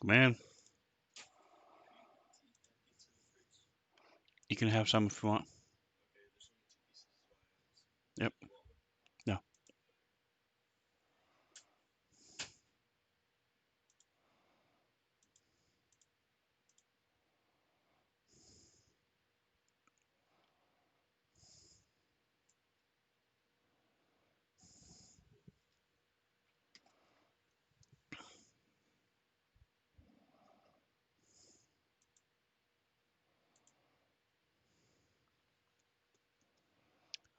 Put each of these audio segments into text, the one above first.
Come in. You can have some if you want. Yep. No.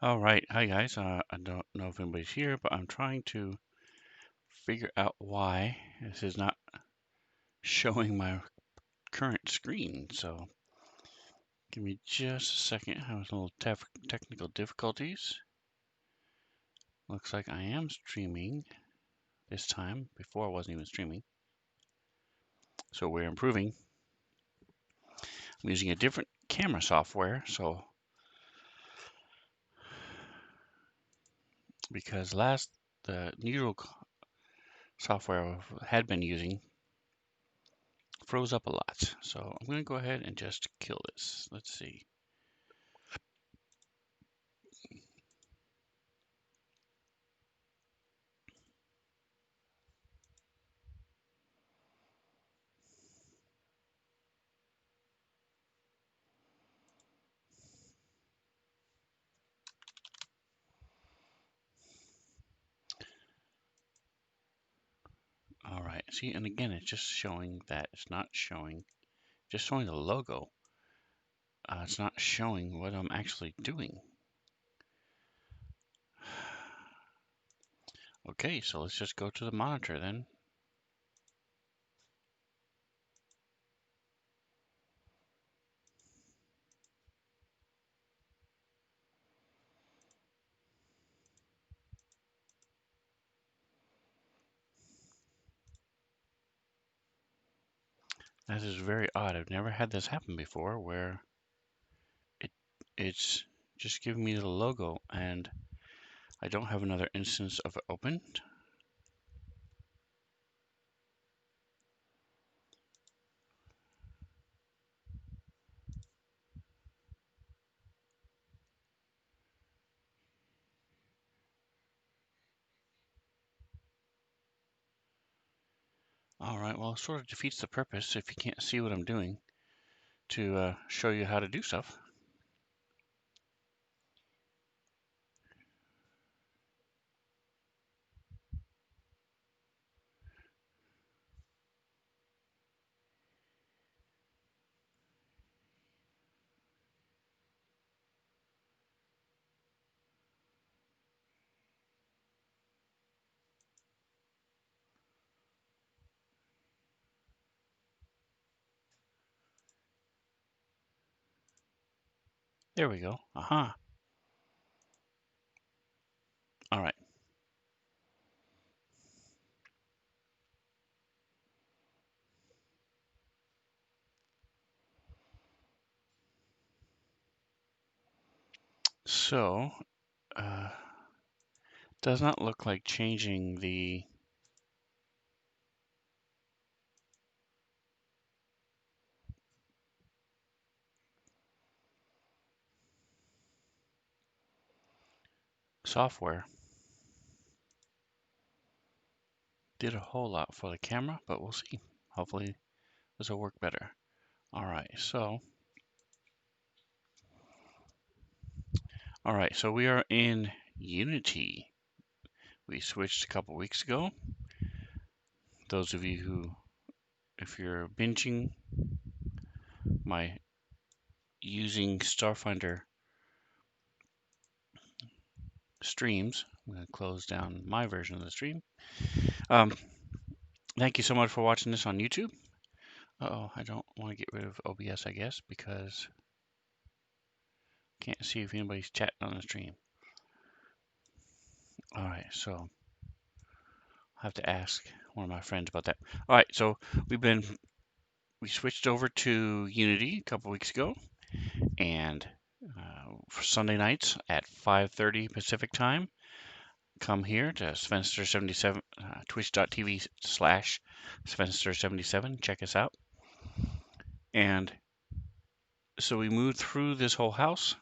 All right. Hi, guys. I don't know if anybody's here, but I'm trying to figure out why this is not showing my current screen. So give me just a second. I was a little technical difficulties. Looks like I am streaming this time. Before I wasn't even streaming. So we're improving. I'm using a different camera software. So because the usual software I had been using froze up a lot. So I'm going to go ahead and just kill this. Let's see. All right. See, and again, it's just showing that it's not showing, just showing the logo. It's not showing what I'm actually doing. Okay, so let's just go to the monitor then. This is very odd. I've never had this happen before where it it's just giving me the logo and I don't have another instance of it opened. All right, well, it sort of defeats the purpose if you can't see what I'm doing to show you how to do stuff. There we go. Aha. All right. So, does not look like changing the software did a whole lot for the camera, but we'll see. Hopefully this will work better. All right, so we are in Unity. We switched a couple weeks ago. Those of you who, if you're binging my using Starfinder streams, I'm going to close down my version of the stream. Thank you so much for watching this on YouTube. Uh-oh, I don't want to get rid of OBS, I guess, because I can't see if anybody's chatting on the stream. All right, so I'll have to ask one of my friends about that. All right, so we switched over to Unity a couple weeks ago, and for Sunday nights at 5:30 Pacific time, come here to Svenster77, twitch.tv/Svenster77. Check us out. And so we moved through this whole house.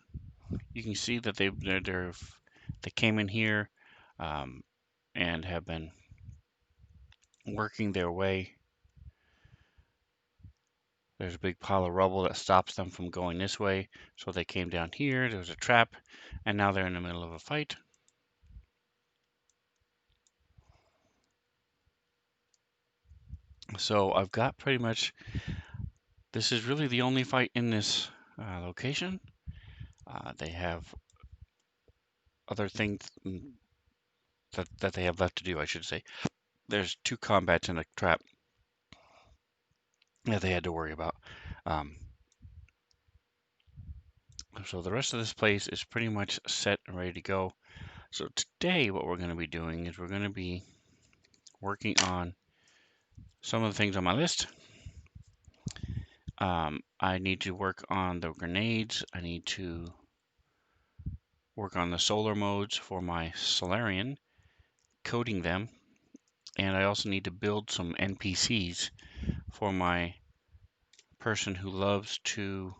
You can see that they came in here and have been working their way. There's a big pile of rubble that stops them from going this way. So they came down here. There was a trap, and now they're in the middle of a fight. So I've got pretty much, this is really the only fight in this location. They have other things that they have left to do, I should say. There's 2 combats in a trap that they had to worry about. So the rest of this place is pretty much set and ready to go. So today what we're going to be doing is we're going to be working on some of the things on my list. I need to work on the grenades. I need to work on the solar modes for my Solarian, coding them. And I also need to build some NPCs for my person who loves to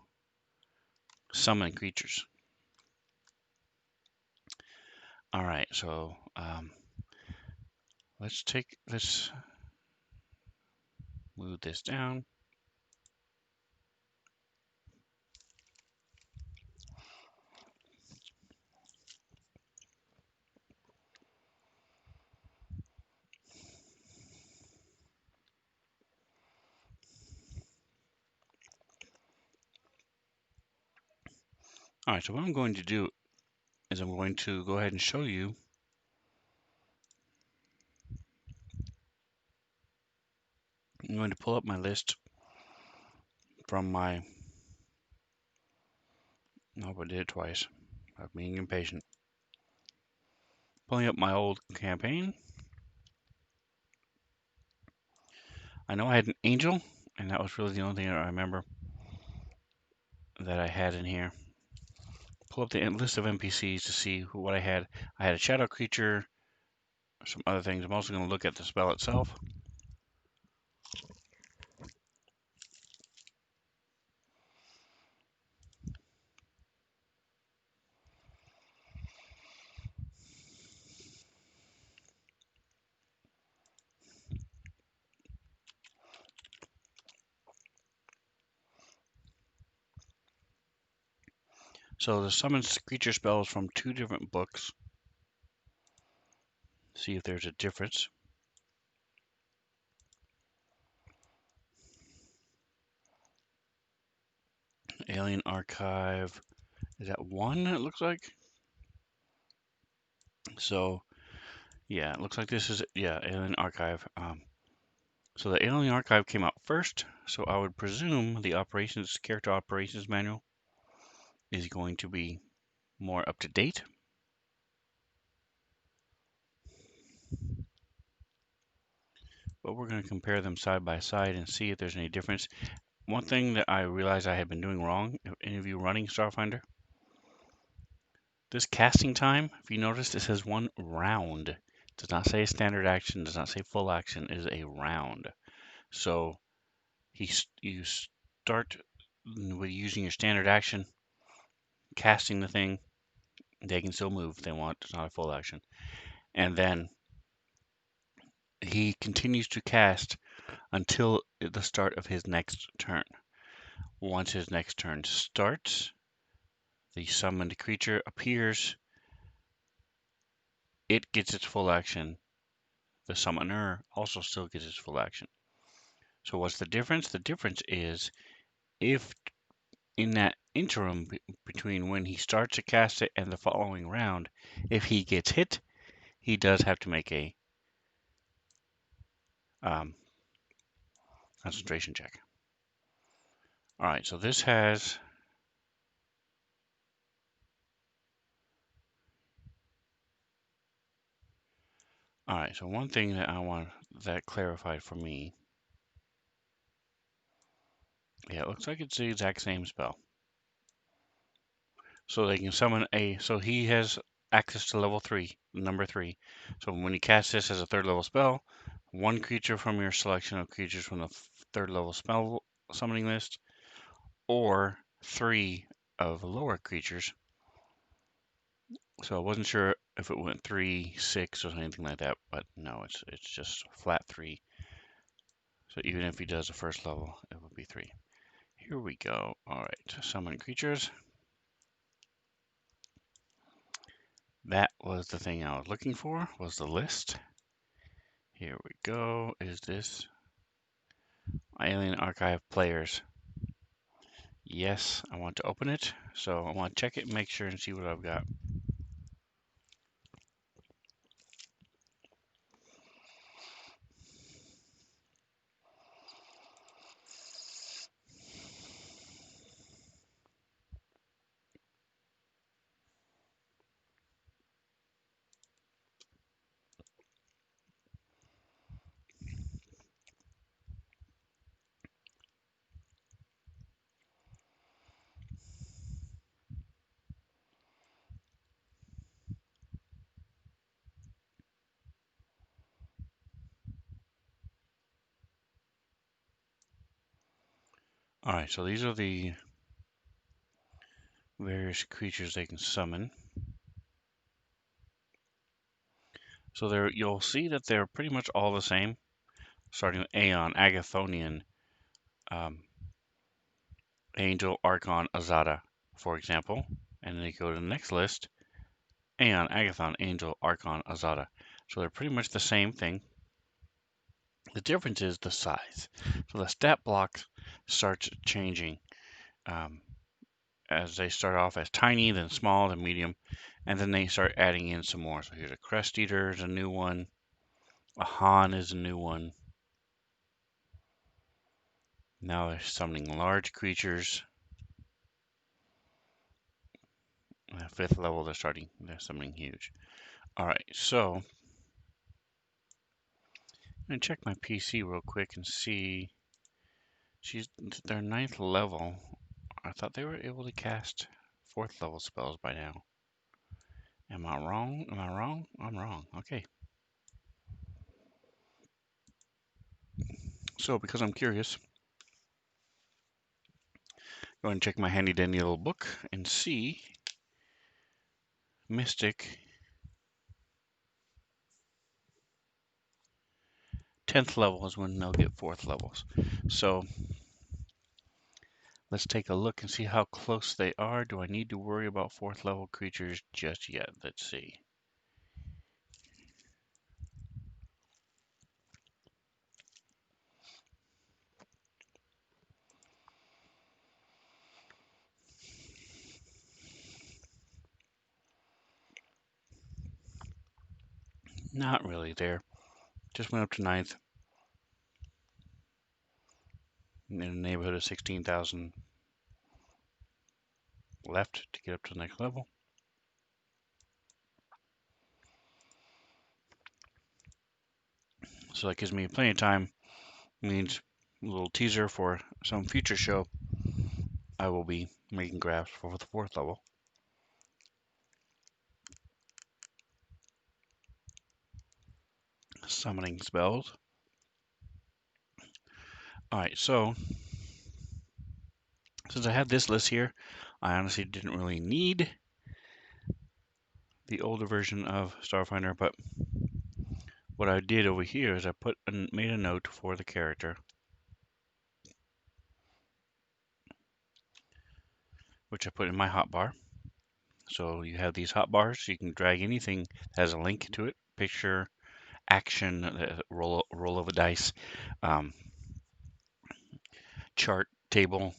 summon creatures. All right, so let's move this down. All right, so what I'm going to do is I'm going to go ahead and show you I'm going to pull up my list from my, nope, I did it twice. I'm being impatient. Pulling up my old campaign. I know I had an angel, and that was really the only thing I remember that I had in here. Pull up the list of NPCs to see what I had. I had a shadow creature, some other things. I'm also going to look at the spell itself. So the summons creature spells from 2 different books. See if there's a difference. Alien Archive is at 1, it looks like. So yeah, it looks like this is, yeah, Alien Archive. So the Alien Archive came out first, so I would presume the character operations manual is going to be more up to date. But we're going to compare them side by side and see if there's any difference. One thing that I realized I had been doing wrong, if any of you running Starfinder, this casting time, if you notice, it says 1 round. It does not say standard action, does not say full action, it is a round. So you start with using your standard action, casting the thing. They can still move if they want. It's not a full action. And then he continues to cast until the start of his next turn. Once his next turn starts, the summoned creature appears. It gets its full action. The summoner also still gets its full action. So what's the difference? The difference is if in that interim between when he starts to cast it and the following round, if he gets hit, he does have to make a concentration check. All right, so this has all right, so one thing that I want that clarified for me. Yeah, it looks like it's the exact same spell. So they can summon so he has access to level 3, number 3. So when you cast this as a 3rd level spell, one creature from your selection of creatures from the 3rd level spell summoning list, or 3 of lower creatures. So I wasn't sure if it went 3, 6, or anything like that, but no, it's just flat 3. So even if he does a 1st level, it would be 3. Here we go. All right, summon creatures. That was the thing I was looking for, was the list. Here we go. Is this Alien Archive players? Yes, I want to open it. So I want to check it and make sure and see what I've got. All right, so these are the various creatures they can summon. So there, you'll see that they're pretty much all the same, starting with Aeon, Agathonian, Angel, Archon, Azada, for example. And then you go to the next list, Aeon, Agathon, Angel, Archon, Azada. So they're pretty much the same thing. The difference is the size. So the stat block starts changing as they start off as tiny, then small, then medium, and then they start adding in some more. So here's a Crest Eater is a new one. A Han is a new one. Now they're summoning large creatures. At 5th level, they're summoning huge. All right, so I'm gonna check my PC real quick and see. Their 9th level. I thought they were able to cast 4th level spells by now. Am I wrong? Am I wrong? I'm wrong. Okay. So because I'm curious, go and check my handy dandy little book and see Mystic 10th level is when they'll get 4th levels. So let's take a look and see how close they are. Do I need to worry about 4th level creatures just yet? Let's see. Not really there. Just went up to 9th. In the neighborhood of 16,000 left to get up to the next level. So that gives me plenty of time. Means a little teaser for some future show. I will be making graphs for the 4th level. Summoning spells. Alright, so since I had this list here, I honestly didn't really need the older version of Starfinder, but what I did over here is I made a note for the character, which I put in my hotbar. So you have these hotbars, so you can drag anything that has a link to it, picture, action, roll of a dice, chart, table,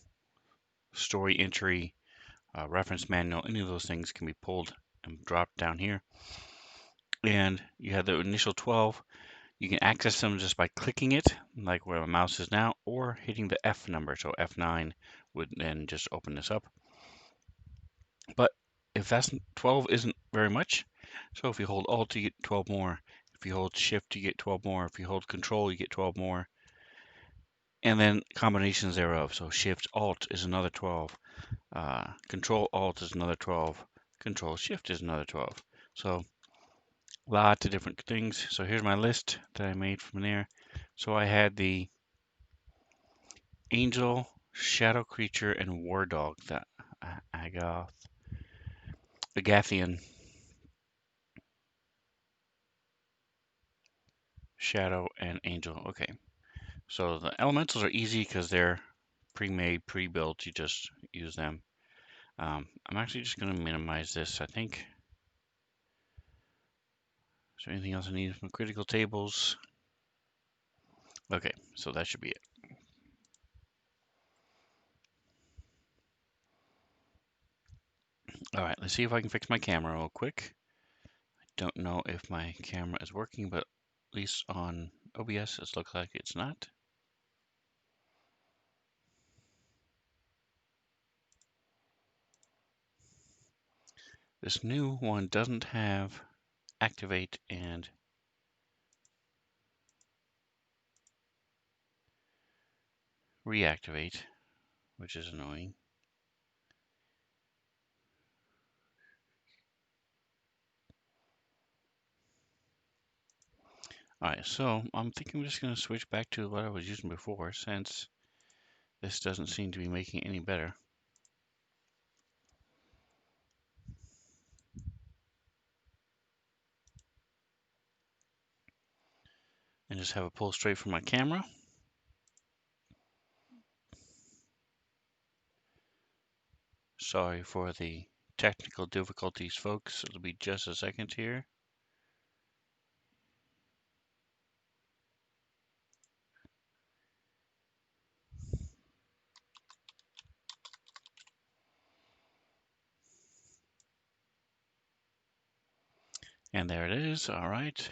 story entry, reference manual, any of those things can be pulled and dropped down here. And you have the initial 12. You can access them just by clicking it, like where my mouse is now, or hitting the F number. So F9 would then just open this up. But if that's 12 isn't very much, so if you hold Alt, you get 12 more. If you hold Shift, you get 12 more. If you hold Control, you get 12 more. And then combinations thereof. So Shift Alt is another 12. Control Alt is another 12. Control Shift is another 12. So lots of different things. So here's my list that I made from there. So I had the angel, shadow creature, and war dog that I got. Agathian, shadow, and angel. Okay. So the elementals are easy because they're pre-made, pre-built. You just use them. I'm actually just going to minimize this, I think. Is there anything else I need from critical tables? Okay, so that should be it. All right, let's see if I can fix my camera real quick. I don't know if my camera is working, but at least on OBS, it looks like it's not. This new one doesn't have activate and reactivate, which is annoying. All right, so I'm thinking I'm just going to switch back to what I was using before since this doesn't seem to be making it any better. And just have it pull straight from my camera. Sorry for the technical difficulties, folks. It'll be just a second here. And there it is. All right.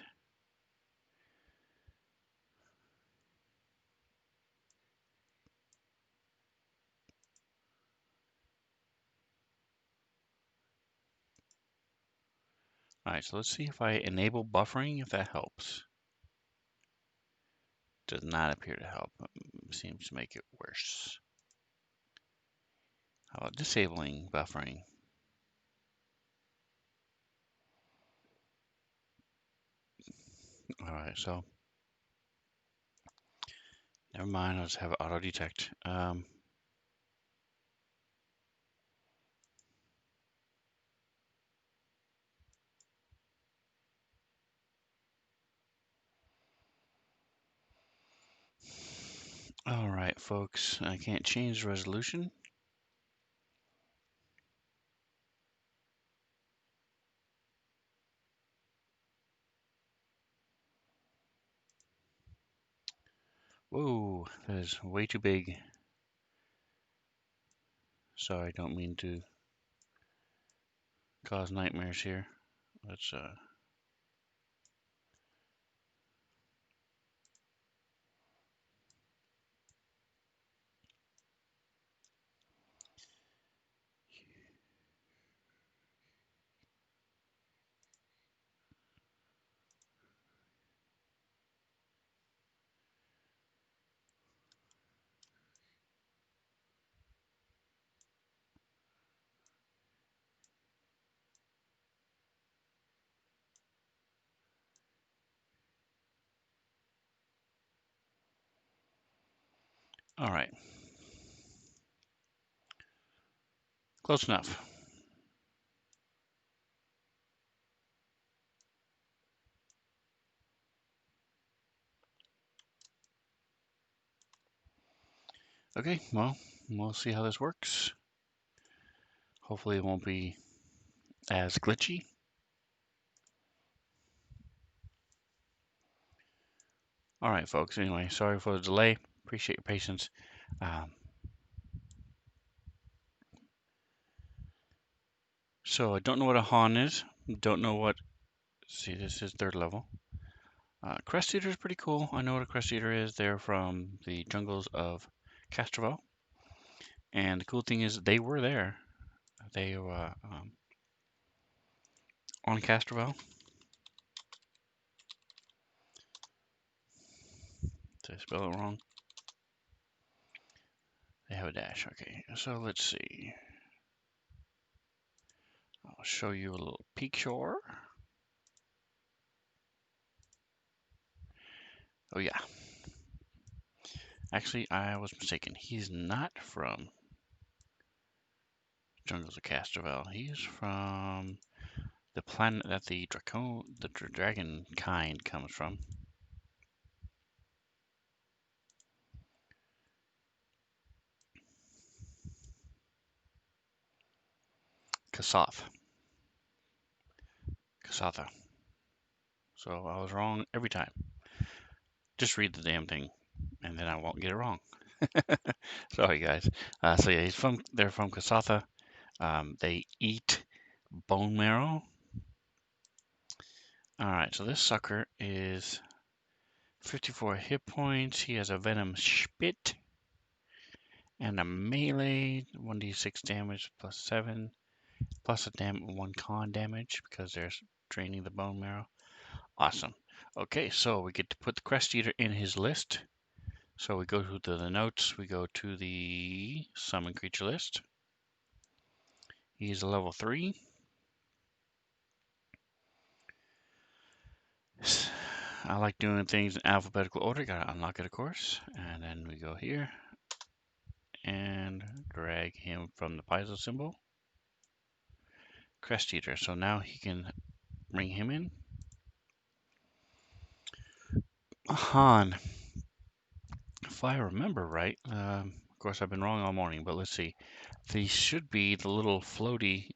All right, so let's see if I enable buffering, if that helps. Does not appear to help. Seems to make it worse. How about disabling buffering? All right, so never mind. I'll just have it auto detect. All right, folks. I can't change the resolution. Whoa, that is way too big. Sorry, don't mean to cause nightmares here. Let's all right. Close enough. Okay, well, we'll see how this works. Hopefully it won't be as glitchy. All right, folks. Anyway, sorry for the delay. Appreciate your patience. So I don't know what a Han is. Don't know what. See, this is third level. Crest Eater is pretty cool. I know what a Crest Eater is. They're from the jungles of Castrovel. And the cool thing is they were there. They were on Castrovel. Did I spell it wrong? They have a dash. Okay, so let's see. I'll show you a little peek shore. Oh yeah. Actually, I was mistaken. He's not from Jungles of Castrovel. He's from the planet that the dragon kind comes from. Kassath. Kasatha. So I was wrong every time. Just read the damn thing, and then I won't get it wrong. Sorry, guys. So yeah, they're from Kasatha. They eat bone marrow. All right, so this sucker is 54 hit points. He has a venom spit and a melee 1d6 damage plus 7 plus a 1 con damage because they're draining the bone marrow. Awesome. Okay, so we get to put the Crest Eater in his list. So we go to the notes, we go to the summon creature list. He's a level 3. I like doing things in alphabetical order. Gotta unlock it, of course. And then we go here and drag him from the piezo symbol. Crest Eater. So now he can bring him in. Han. If I remember right, of course I've been wrong all morning, but let's see. These should be the little floaty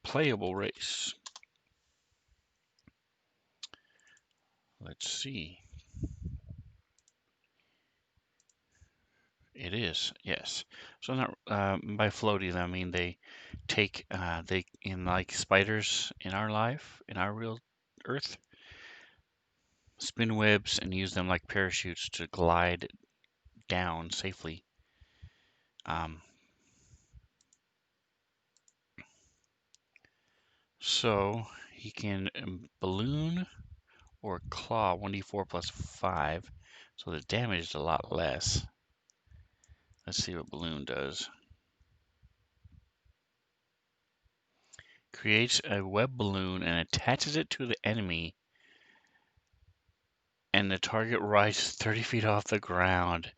playable race. Let's see. It is, yes. So not by floaty, I mean they take they in like spiders in our life, in our real Earth, spin webs and use them like parachutes to glide down safely. Um, so he can balloon or claw 1d4 plus 5, so the damage is a lot less. Let's see what balloon does. Creates a web balloon and attaches it to the enemy, and the target rises 30 feet off the ground.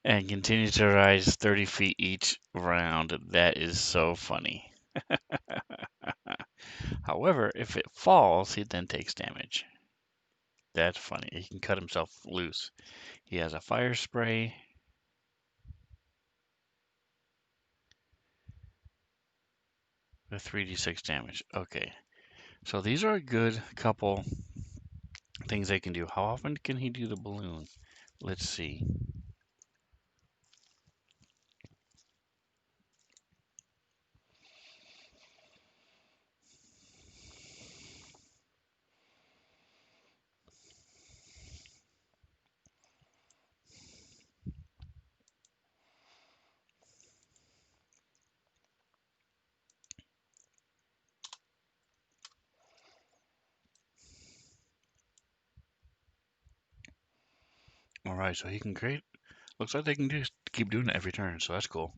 And continues to rise 30 feet each round. That is so funny. However, if it falls, he then takes damage. That's funny. He can cut himself loose. He has a fire spray. With 3d6 damage. Okay. So these are a good couple things they can do. How often can he do the balloon? Let's see. All right, so he can create. Looks like they can just keep doing it every turn, so that's cool.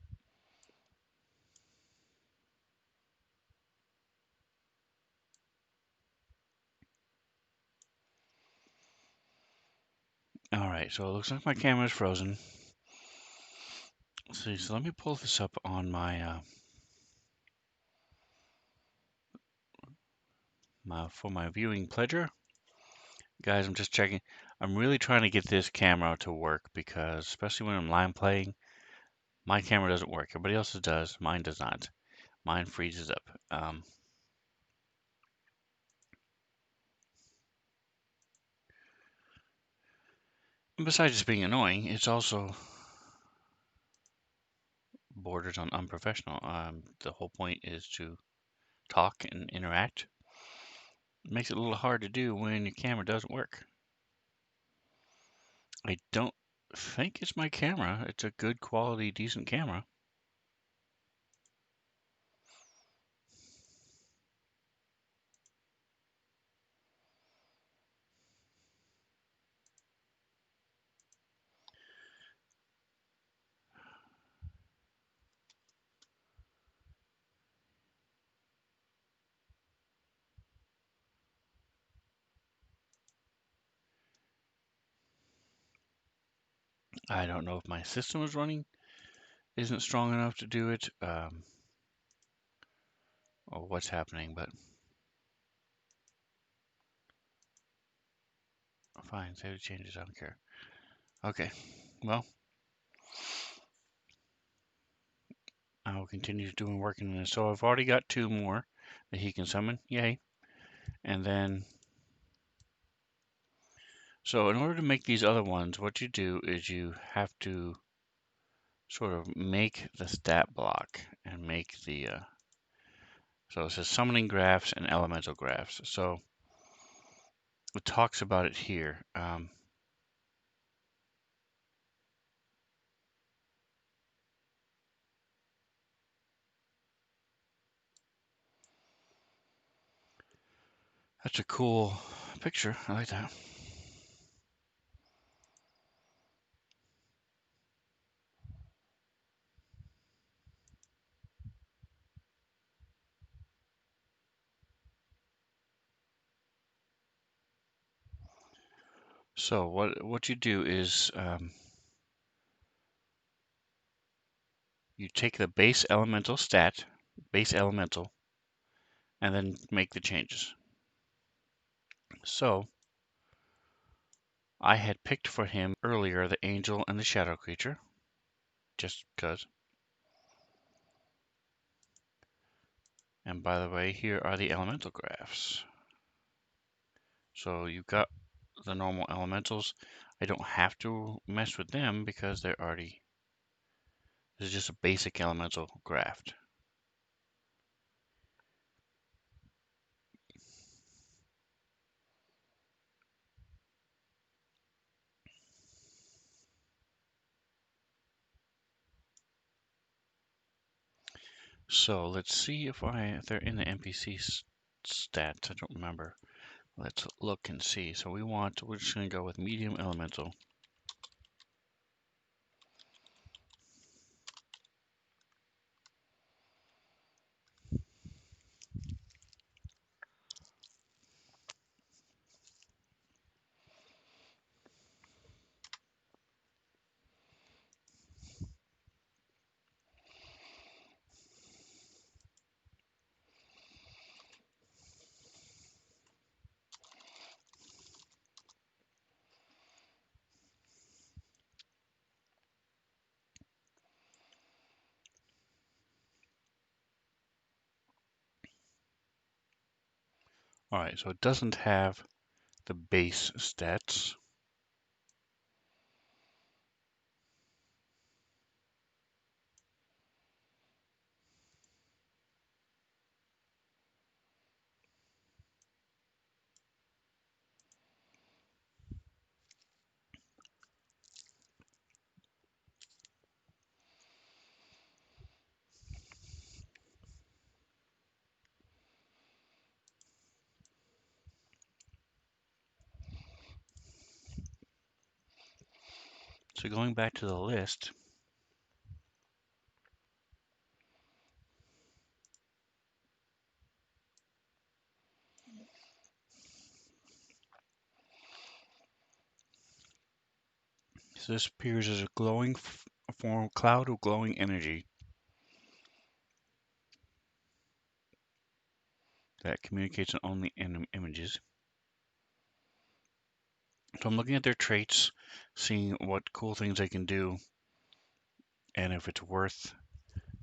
All right, so it looks like my camera is frozen. Let's see, so let me pull this up on my for my viewing pleasure. Guys, I'm just checking. I'm really trying to get this camera to work because, especially when I'm line playing, my camera doesn't work. Everybody else's does. Mine does not. Mine freezes up. Besides just being annoying, it's also borders on unprofessional. The whole point is to talk and interact. It makes it a little hard to do when your camera doesn't work. I don't think it's my camera. It's a good quality, decent camera. I don't know if my system is running isn't strong enough to do it, or what's happening, but fine, save the changes, I don't care. Okay, well, I will continue doing working on this. So I've already got 2 more that he can summon, yay. And then, so in order to make these other ones, what you do is you have to sort of make the stat block and make the, so it says summoning graphs and elemental graphs. So it talks about it here. That's a cool picture. I like that. So what you do is you take the base elemental stat, base elemental, and then make the changes. So I had picked for him earlier the angel and the shadow creature, just because. And by the way, here are the elemental graphs. So you've got the normal elementals. I don't have to mess with them because they're already, this is just a basic elemental graph. So let's see if they're in the NPC stats. I don't remember. Let's look and see. So we're just going to go with medium elemental. All right, so it doesn't have the base stats. So going back to the list, so this appears as a glowing form cloud of glowing energy that communicates in only images. So I'm looking at their traits, seeing what cool things they can do, and if it's worth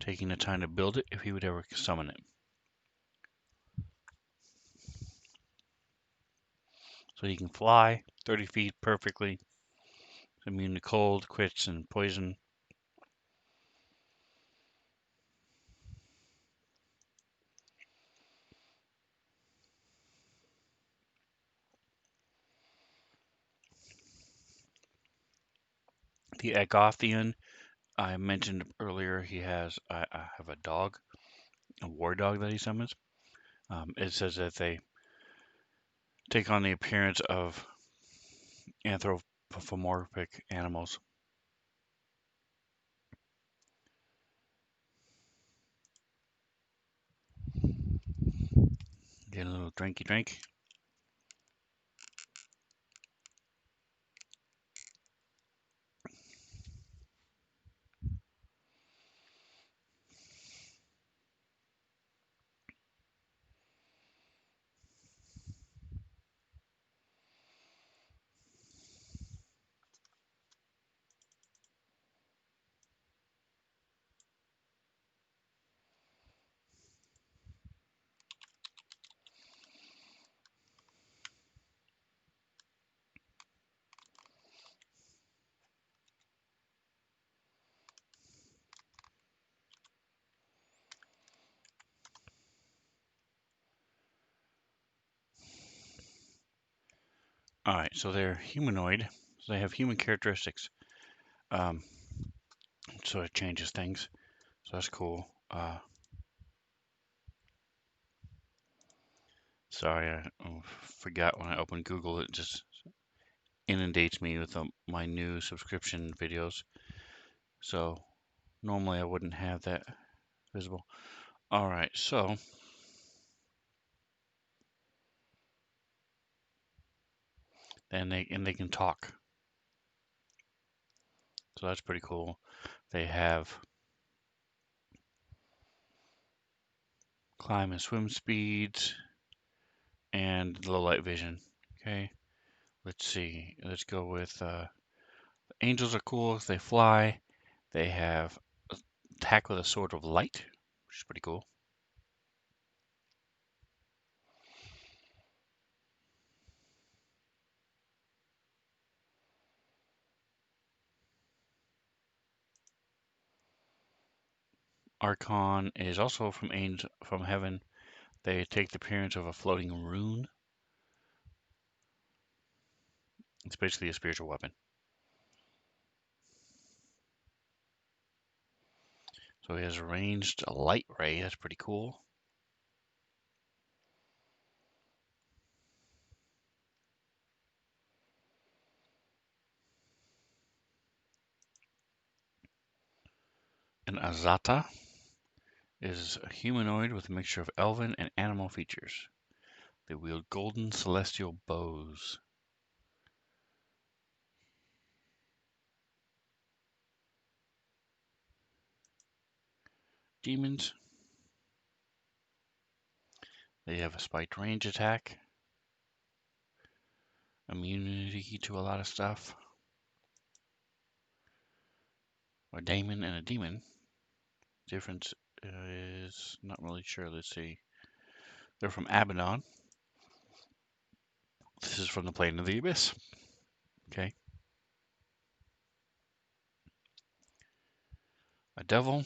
taking the time to build it, if he would ever summon it. So he can fly 30 feet perfectly, immune to cold, crits, and poison. The Agothian, I mentioned earlier, I have a dog, a war dog that he summons. It says that they take on the appearance of anthropomorphic animals. Get a little drinky drink. All right, so they're humanoid. So they have human characteristics. Um, so it changes things. So that's cool. Sorry, I forgot when I opened Google. It just inundates me with my new subscription videos. So normally I wouldn't have that visible. All right, so then they can talk. So that's pretty cool. They have climb and swim speeds and low light vision. Okay, let's see. Let's go with angels are cool. They fly. They have attack with a sword of light, which is pretty cool. Archon is also from angel from heaven. They take the appearance of a floating rune. It's basically a spiritual weapon. So he has ranged light ray. That's pretty cool. An Azata is a humanoid with a mixture of elven and animal features. They wield golden celestial bows. Demons. They have a spiked range attack, immunity to a lot of stuff. A daemon and a demon. Difference is not really sure. Let's see. They're from Abaddon. This is from the plane of the abyss. Okay. A devil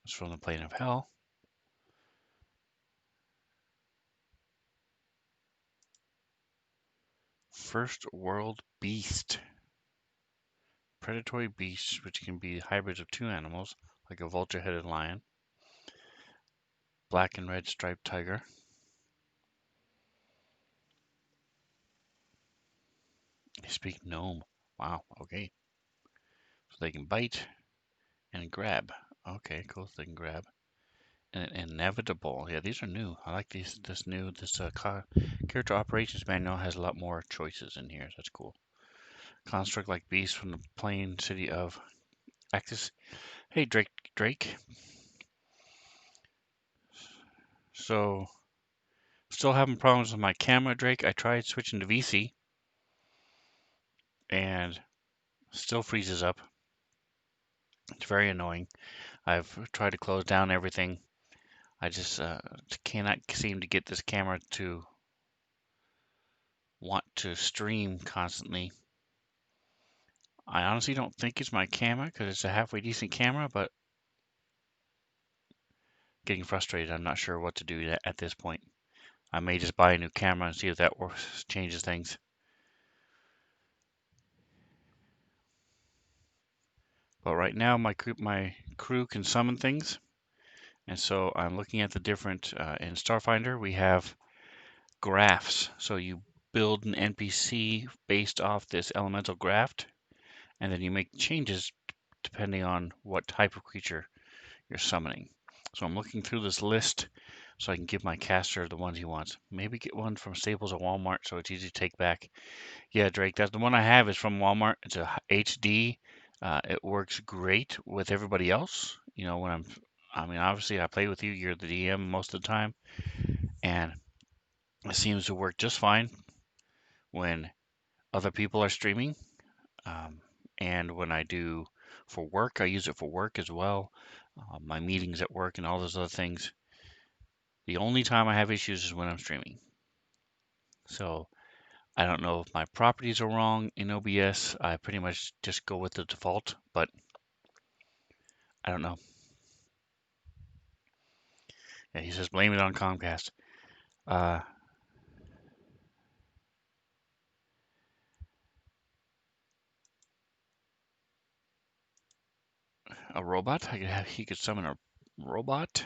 is from the plane of hell. First world beast. Predatory beasts, which can be hybrids of two animals, like a vulture-headed lion. Black and red striped tiger. They speak gnome. Wow, okay. So they can bite and grab. Okay, cool. So they can grab. And inevitable. Yeah, these are new. I like these. This character operations manual has a lot more choices in here. So that's cool. Construct like beast from the plain city of Actus. Hey, Drake. So, still having problems with my camera, Drake. I tried switching to VC and still freezes up. It's very annoying. I've tried to close down everything. I just cannot seem to get this camera to want to stream constantly. I honestly don't think it's my camera because it's a halfway decent camera, but getting frustrated. I'm not sure what to do at this point. I may just buy a new camera and see if that works, changes things. But right now, my crew can summon things, and so I'm looking at the different. In Starfinder, we have graphs. So you build an NPC based off this elemental graph, and then you make changes depending on what type of creature you're summoning. So I'm looking through this list so I can give my caster the ones he wants. Maybe get one from Staples or Walmart so it's easy to take back. Yeah, Drake, that's the one I have is from Walmart. It's a HD. It works great with everybody else. You know, I mean, obviously I play with you. You're the DM most of the time, and it seems to work just fine when other people are streaming. Um, and when I do for work, I use it for work as well. My meetings at work and all those other things. The only time I have issues is when I'm streaming. So I don't know if my properties are wrong in OBS. I pretty much just go with the default, but I don't know. Yeah, he says blame it on Comcast. Uh, a robot. He could summon a robot.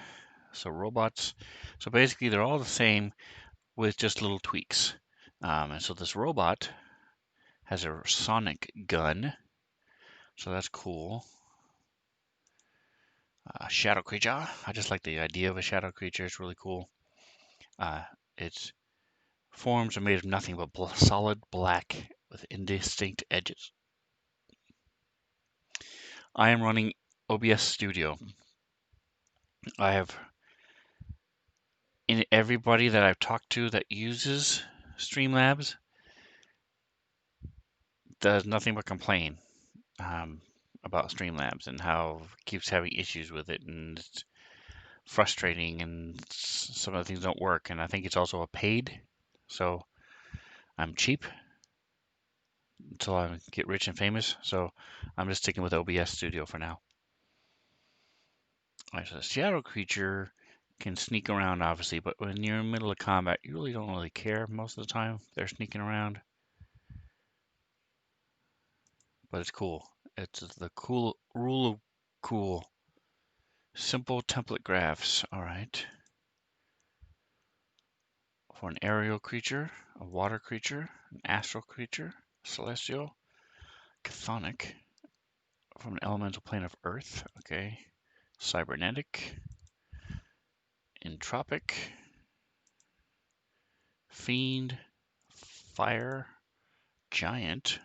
So robots. So basically, they're all the same with just little tweaks. And so this robot has a sonic gun. So that's cool. Shadow creature. I just like the idea of a shadow creature. It's really cool. Its forms are made of nothing but solid black with indistinct edges. I am running OBS Studio. I have everybody that I've talked to that uses Streamlabs does nothing but complain about Streamlabs and how it keeps having issues with it, and it's frustrating, and some of the things don't work. And I think it's also a paid, so I'm cheap until I get rich and famous. So I'm just sticking with OBS Studio for now. All right, so the shadow creature can sneak around, obviously, but when you're in the middle of combat, you really don't really care most of the time if they're sneaking around. But it's cool. It's the cool rule of cool. Simple template graphs. All right. For an aerial creature, a water creature, an astral creature, celestial, chthonic, from an elemental plane of Earth. Okay. Cybernetic, entropic, fiend, fire, giant.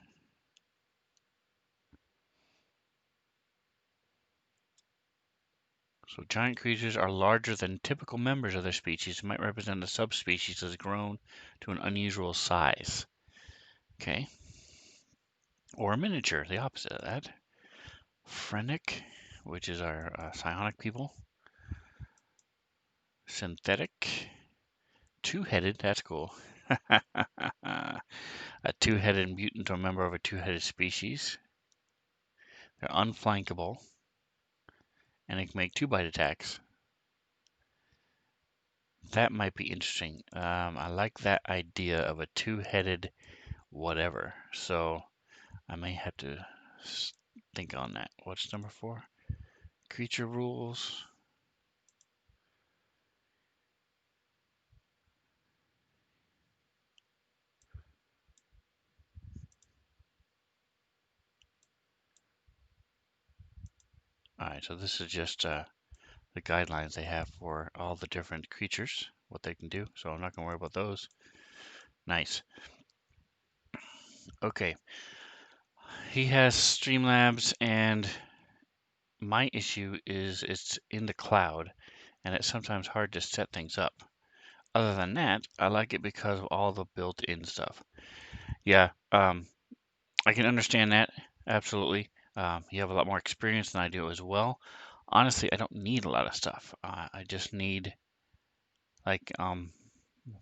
So giant creatures are larger than typical members of their species and might represent a subspecies that has grown to an unusual size. Okay. Or a miniature, the opposite of that. Phrenic, which is our psionic people. Synthetic. Two-headed, that's cool. A two-headed mutant or member of a two-headed species. They're unflankable, and they can make 2-bite attacks. That might be interesting. I like that idea of a two-headed whatever. So I may have to think on that. What's number 4? Creature rules. All right, so this is just the guidelines they have for all the different creatures, what they can do. So I'm not going to worry about those. Nice. Okay. He has Streamlabs, and my issue is it's in the cloud, and it's sometimes hard to set things up. Other than that, I like it because of all the built-in stuff. Yeah, I can understand that. Absolutely. You have a lot more experience than I do as well. Honestly, I don't need a lot of stuff. I just need, like,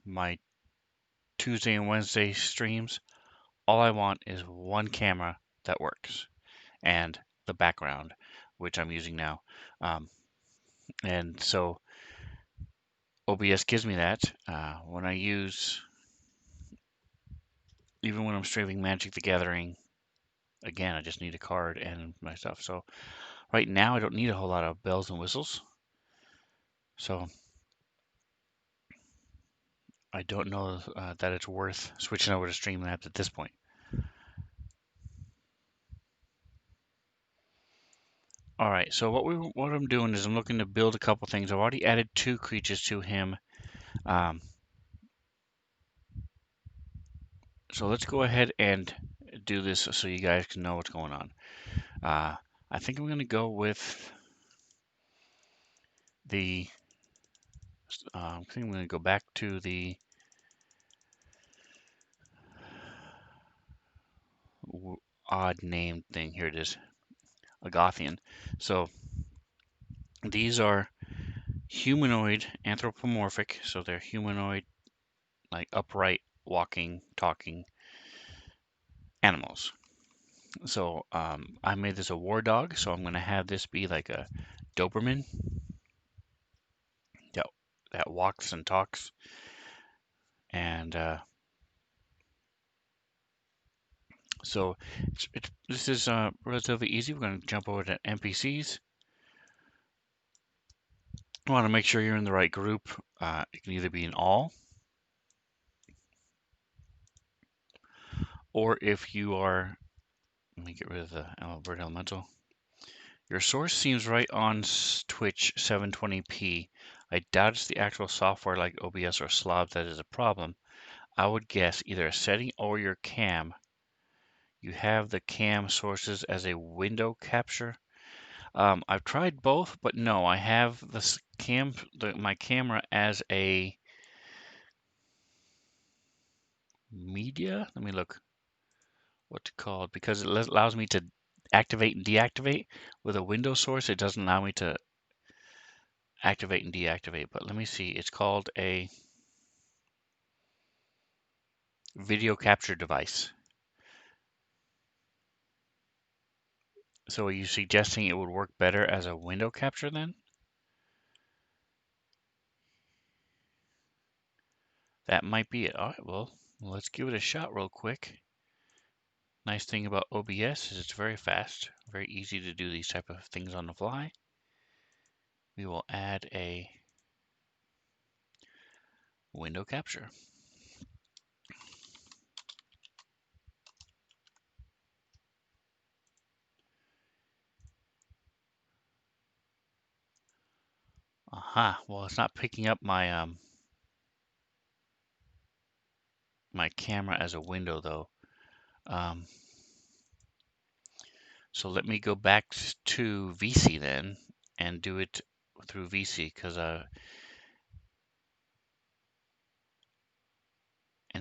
my Tuesday and Wednesday streams. All I want is one camera that works and the background, which I'm using now. And so OBS gives me that. When I use, even when I'm streaming Magic the Gathering, again, I just need a card and my stuff. So right now, I don't need a whole lot of bells and whistles. So I don't know that it's worth switching over to Streamlabs at this point. All right, so what I'm doing is I'm looking to build a couple things. I've already added 2 creatures to him. So let's go ahead and do this so you guys can know what's going on. I think I'm going to go with the. I think I'm going to go back to the odd name thing. Here it is, a Gothian. So these are humanoid, anthropomorphic. So they're humanoid, like upright, walking, talking animals. So I made this a war dog. So I'm going to have this be like a Doberman that walks and talks. And so this is relatively easy. We're going to jump over to NPCs. You want to make sure you're in the right group. It can either be in all, or if you are, let me get rid of the word elemental. Your source seems right on Twitch 720p. I doubt it's the actual software like OBS or Slav that is a problem. I would guess either a setting or your cam. You have the cam sources as a window capture. I've tried both, but no, I have my camera as a media. Let me look what's it called, because it allows me to activate and deactivate. With a window source, it doesn't allow me to activate and deactivate. But let me see. It's called a video capture device. So are you suggesting it would work better as a window capture then? That might be it. All right, well, let's give it a shot real quick. Nice thing about OBS is it's very fast, very easy to do these type of things on the fly. We will add a window capture. Aha, well, it's not picking up my my camera as a window though. So let me go back to VC then and do it through VC because and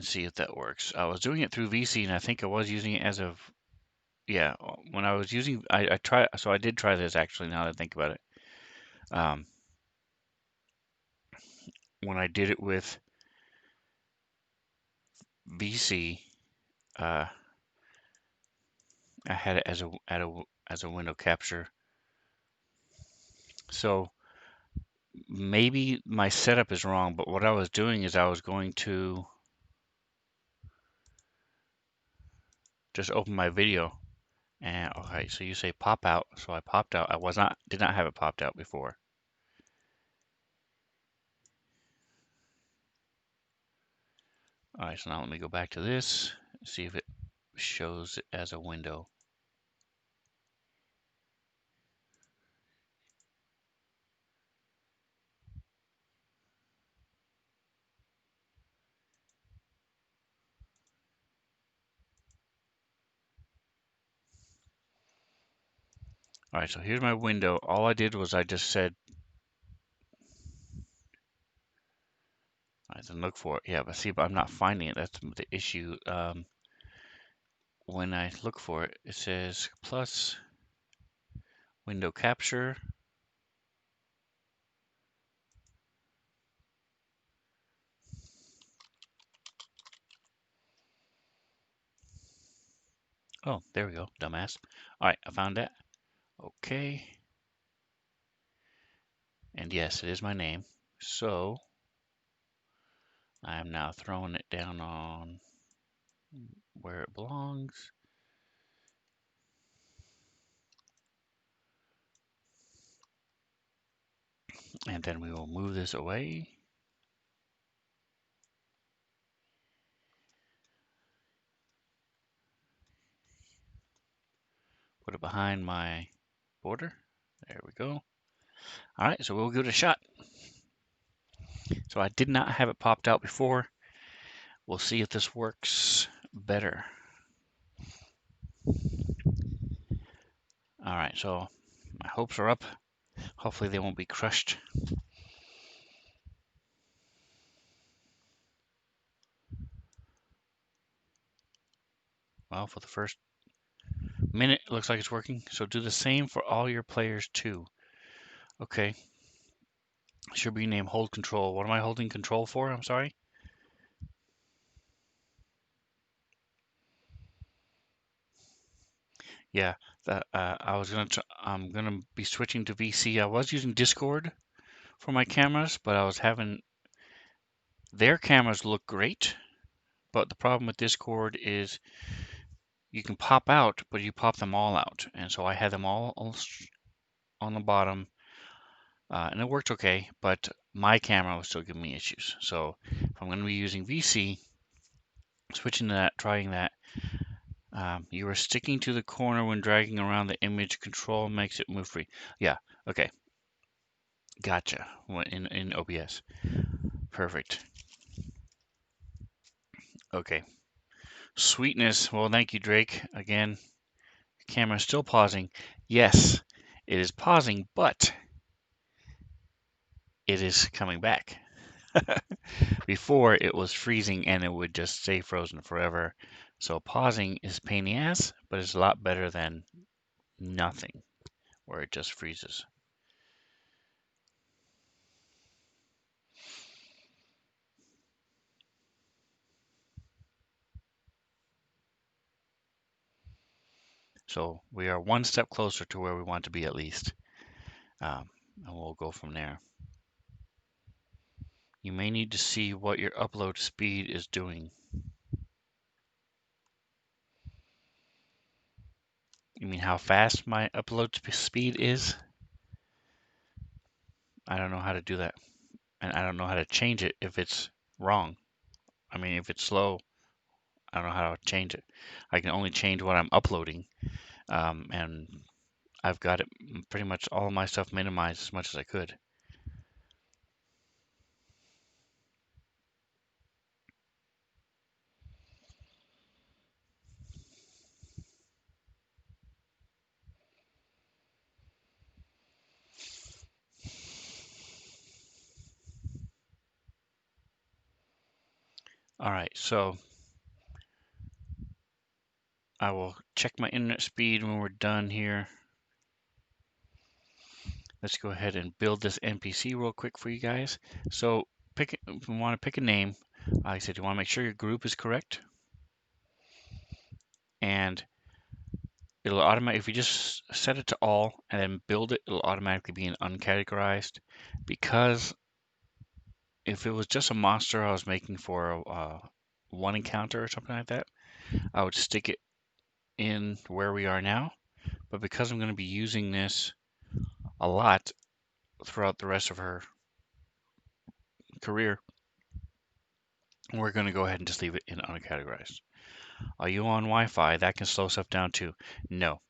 see if that works. I was doing it through VC and I think I was using it as a yeah. When I was using I try so I did try this actually now that I think about it. When I did it with VC, I had it as a window capture. So maybe my setup is wrong, but what I was doing is I was going to just open my video and okay, so you say pop out. So I popped out. Did not have it popped out before. All right, so now let me go back to this, see if it shows it as a window. All right, so here's my window. All I did was I just said, I didn't look for it. Yeah, but see, but I'm not finding it. That's the issue. When I look for it, it says plus window capture. Oh, there we go, dumbass. All right, I found that. Okay. And yes, it is my name. So I am now throwing it down on where it belongs. And then we will move this away. Put it behind my border. There we go. All right, so we'll give it a shot. So I did not have it popped out before. We'll see if this works better. All right, so my hopes are up. Hopefully they won't be crushed. Well, for the first minute, it looks like it's working. So do the same for all your players too. Okay. Should be named hold control. What am I holding control for? I'm sorry. Yeah, I'm gonna be switching to VC. I was using Discord for my cameras, but I was having their cameras look great. But the problem with Discord is you can pop out, but you pop them all out. And so I had them all on the bottom. and it worked okay, but my camera was still giving me issues. So if I'm going to be using VC, switching to that, trying that, you are sticking to the corner when dragging around the image. Control makes it move free. Yeah, okay. Gotcha. In OBS. Perfect. Okay. Sweetness. Well, thank you, Drake. Again, camera still pausing. Yes, it is pausing, but it is coming back. Before, it was freezing and it would just stay frozen forever. So pausing is a pain in the ass, but it's a lot better than nothing, where it just freezes. So we are one step closer to where we want to be at least. And we'll go from there. You may need to see what your upload speed is doing. You mean how fast my upload speed is? I don't know how to do that. And I don't know how to change it if it's wrong. I mean, if it's slow, I don't know how to change it. I can only change what I'm uploading. And I've got it pretty much all of my stuff minimized as much as I could. All right, so I will check my internet speed when we're done here. Let's go ahead and build this NPC real quick for you guys. So if you want to pick a name, like I said, you want to make sure your group is correct. And it'll automatically, if you just set it to all and then build it, it'll automatically be in uncategorized. Because if it was just a monster I was making for one encounter or something like that, I would stick it in where we are now. But because I'm going to be using this a lot throughout the rest of her career, we're going to go ahead and just leave it in uncategorized. Are you on Wi-Fi? That can slow stuff down too. No,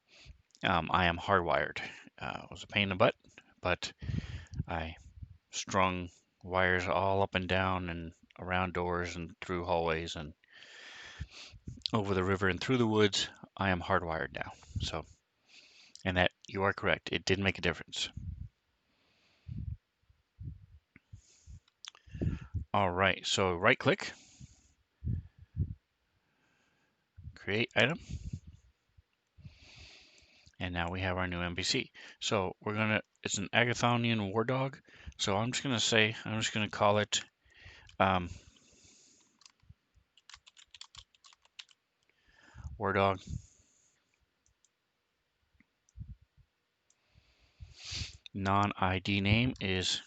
I am hardwired. It was a pain in the butt, but I strung wires all up and down and around doors and through hallways and over the river and through the woods. I am hardwired now. So, and that you are correct. It did make a difference. All right. So right click, create item. And now we have our new NPC. So it's an Agathonian war dog. So I'm just gonna call it war dog. Non-ID name is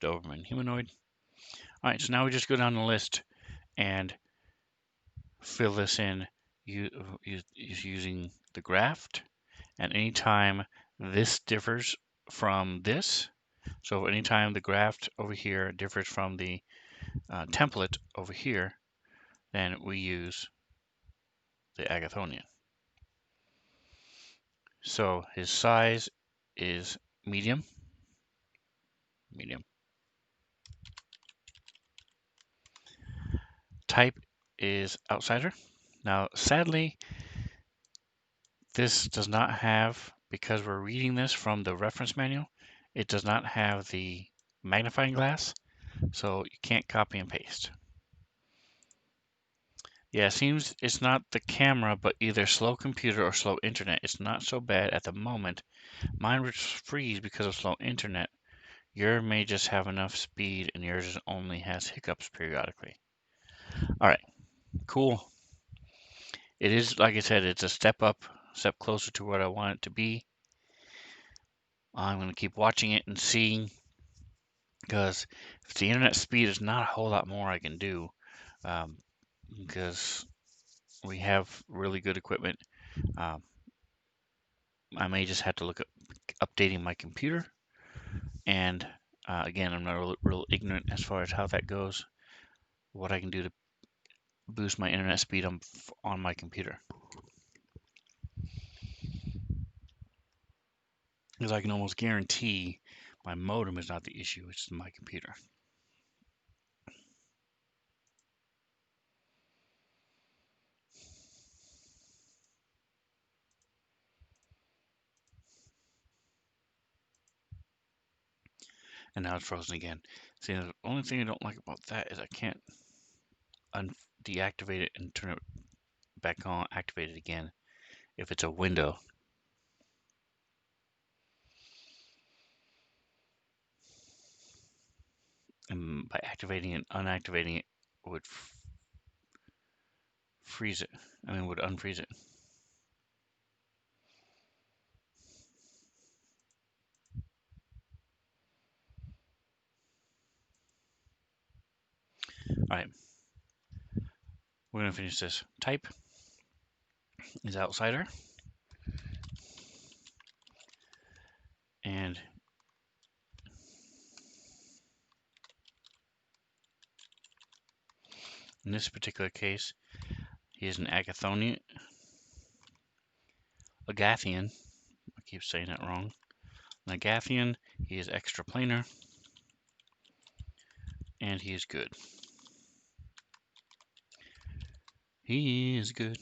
Doberman humanoid. All right, so now we just go down the list and fill this in using the graft. And anytime this differs from this, so anytime the graft over here differs from the template over here, then we use the Agathonian. So his size is medium. Medium. Type is outsider. Now, sadly, this does not have, because we're reading this from the reference manual, it does not have the magnifying glass, so you can't copy and paste. Yeah, it seems it's not the camera, but either slow computer or slow internet. It's not so bad at the moment. Mine would freeze because of slow internet. Yours may just have enough speed, and yours only has hiccups periodically. All right, cool. It is, like I said, it's a step closer to what I want it to be. I'm going to keep watching it and seeing, because if the internet speed is not a whole lot more I can do, because we have really good equipment. Um, I may just have to look at updating my computer, and again, I'm not real ignorant as far as how that goes, what I can do to boost my internet speed on my computer. Because I can almost guarantee my modem is not the issue, it's my computer. And now it's frozen again. See, the only thing I don't like about that is I can't deactivate it and turn it back on, activate it again if it's a window. And by activating and unactivating it would freeze it. Would unfreeze it. All right, we're gonna finish this. Type is outsider, and in this particular case, he is an Agathian. I keep saying that wrong. An Agathian. He is extraplanar, and he is good. He is good.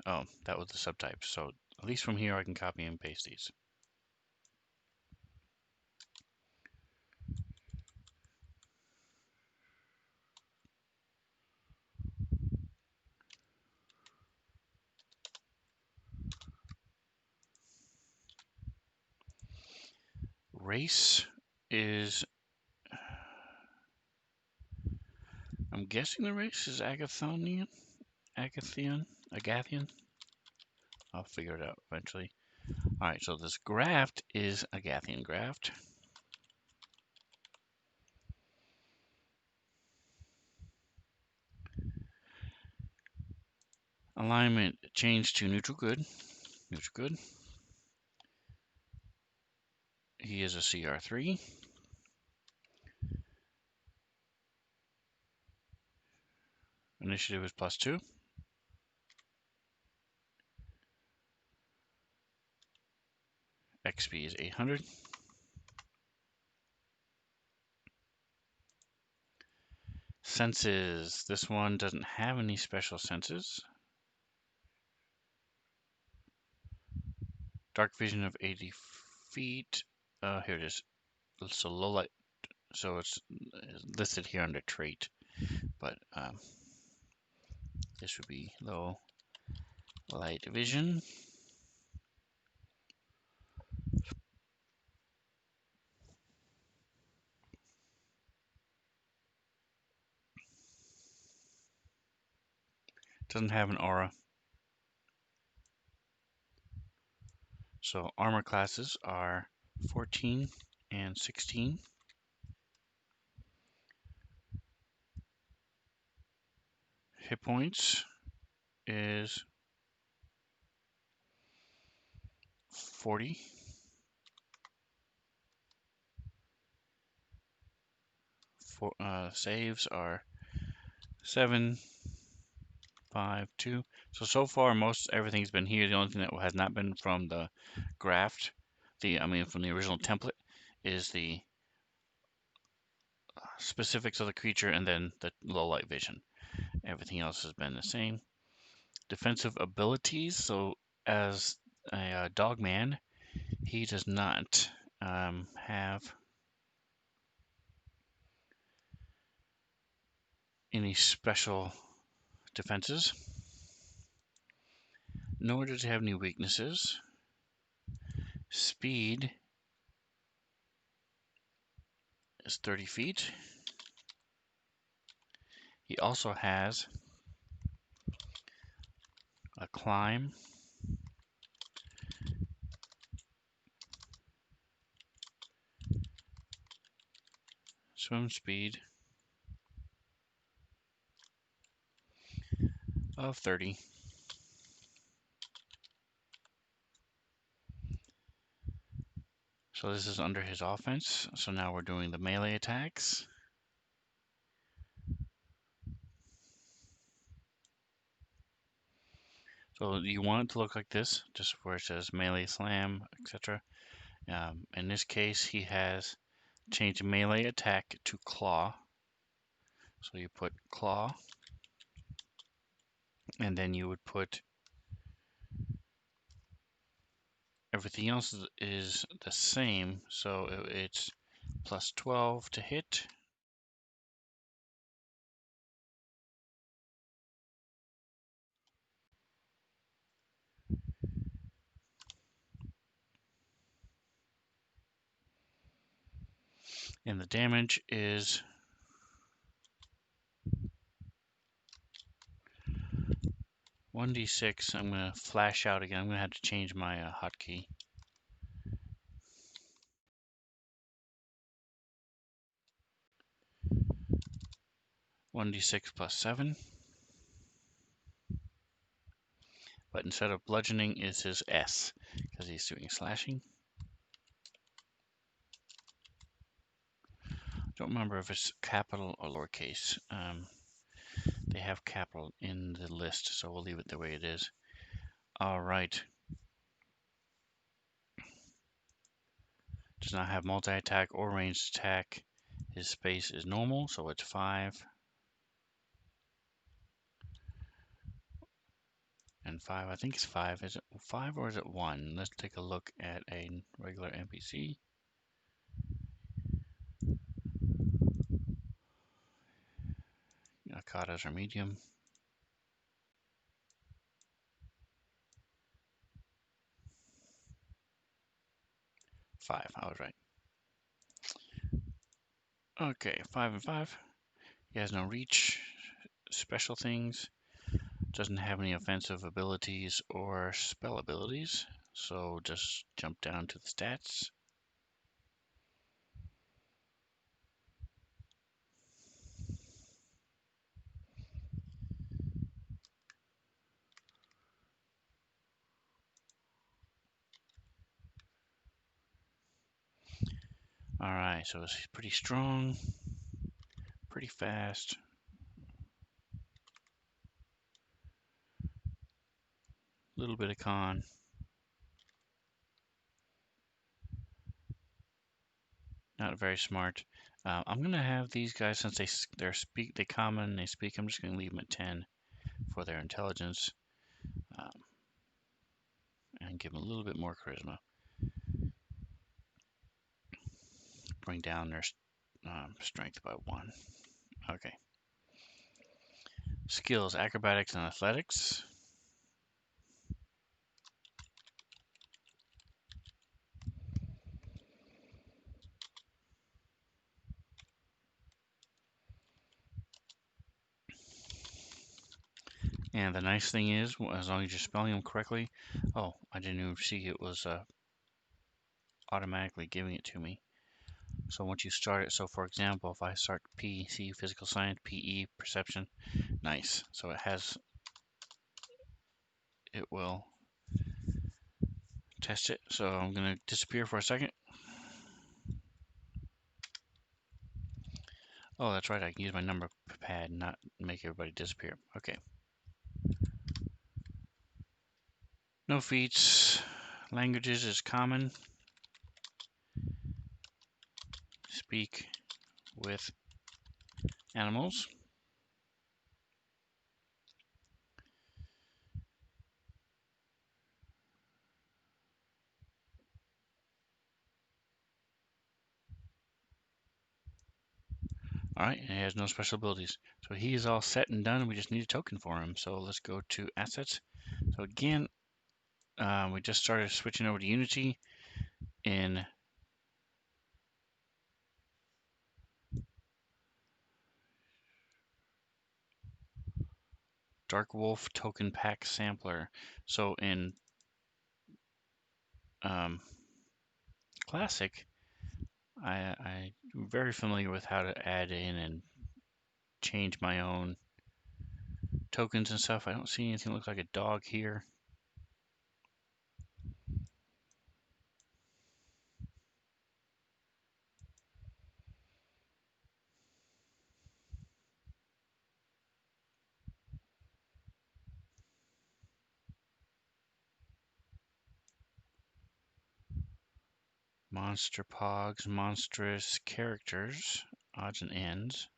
Oh, that was the subtype. So at least from here I can copy and paste these. Race is, I'm guessing the race is Agathian. I'll figure it out eventually. All right, so this graft is Agathian graft. Alignment changed to neutral good. Neutral good. He is a CR3. Initiative is +2. XP is 800. Senses. This one doesn't have any special senses. Dark vision of 80 feet. Here it is. So low light. So it's listed here under trait, but this would be low light vision. Doesn't have an aura. So armor classes are 14 and 16. Hit points is 40. Saves are 7, 5, 2. So far most everything's been here. The only thing that has not been from the graft, from the original template, is the specifics of the creature and then the low light vision. Everything else has been the same. Defensive abilities. So as a dogman, he does not have any special defenses, nor does he have any weaknesses. Speed is 30 feet. He also has a climb maximum speed of 30. So this is under his offense. So now we're doing the melee attacks. So you want it to look like this, just where it says melee slam, etc. In this case, he has changed melee attack to claw. So you put claw, and then you would put everything else is the same. So it's plus 12 to hit. And the damage is 1d6. I'm going to flash out again. I'm going to have to change my hotkey. 1d6 plus 7. But instead of bludgeoning, it's his S, because he's doing slashing. Don't remember if it's capital or lowercase. They have capital in the list, so we'll leave it the way it is. All right. Does not have multi-attack or ranged attack. His space is normal, so it's 5. And 5, I think it's 5. Is it 5 or is it 1? Let's take a look at a regular NPC. Akatas are medium. 5, I was right. Okay, 5 and 5. He has no reach, special things, doesn't have any offensive abilities or spell abilities, so just jump down to the stats. Alright, so it's pretty strong, pretty fast. Little bit of con. Not very smart. I'm gonna have these guys, since they common, they speak. I'm just gonna leave them at 10 for their intelligence, and give them a little bit more charisma. Bring down their strength by 1. Okay. Skills: acrobatics and athletics. And the nice thing is, as long as you're spelling them correctly. Oh, I didn't even see it was automatically giving it to me. So once you start it, so for example, if I start PC, physical science, PE, perception, nice. So it will test it. So I'm going to disappear for a second. Oh, that's right. I can use my number pad and not make everybody disappear. Okay. No feats. Languages is common. Speak with animals. Alright, and he has no special abilities. So he is all set and done. We just need a token for him. So let's go to assets. So again, we just started switching over to Unity in Dark Wolf Token Pack Sampler. So in Classic, I'm very familiar with how to add in and change my own tokens and stuff. I don't see anything that looks like a dog here. Monster Pogs, monstrous characters, odds and ends.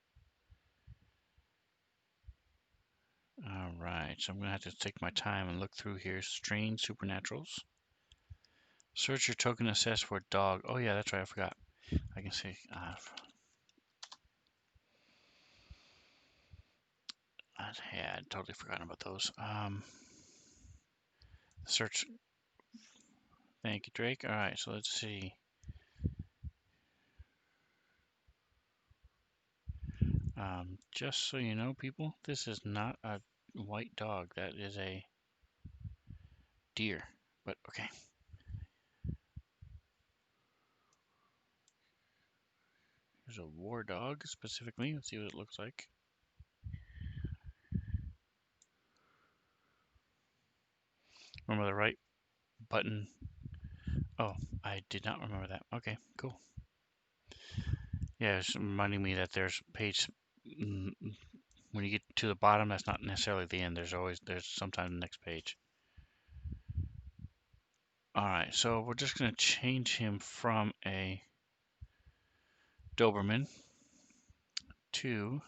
All right, so I'm gonna have to take my time and look through here. Strange supernaturals. Search your token assess for dog. Oh yeah, that's right, I forgot. I can see. I had totally forgotten about those. Search. Thank you, Drake. All right, so let's see. Just so you know, people, this is not a white dog. That is a deer. But okay. There's a war dog specifically. Let's see what it looks like. Remember the right button. Oh, I did not remember that. Okay, cool. Yeah, it's reminding me that there's page. When you get to the bottom, that's not necessarily the end. There's sometimes the next page. All right, so we're just gonna change him from a Doberman to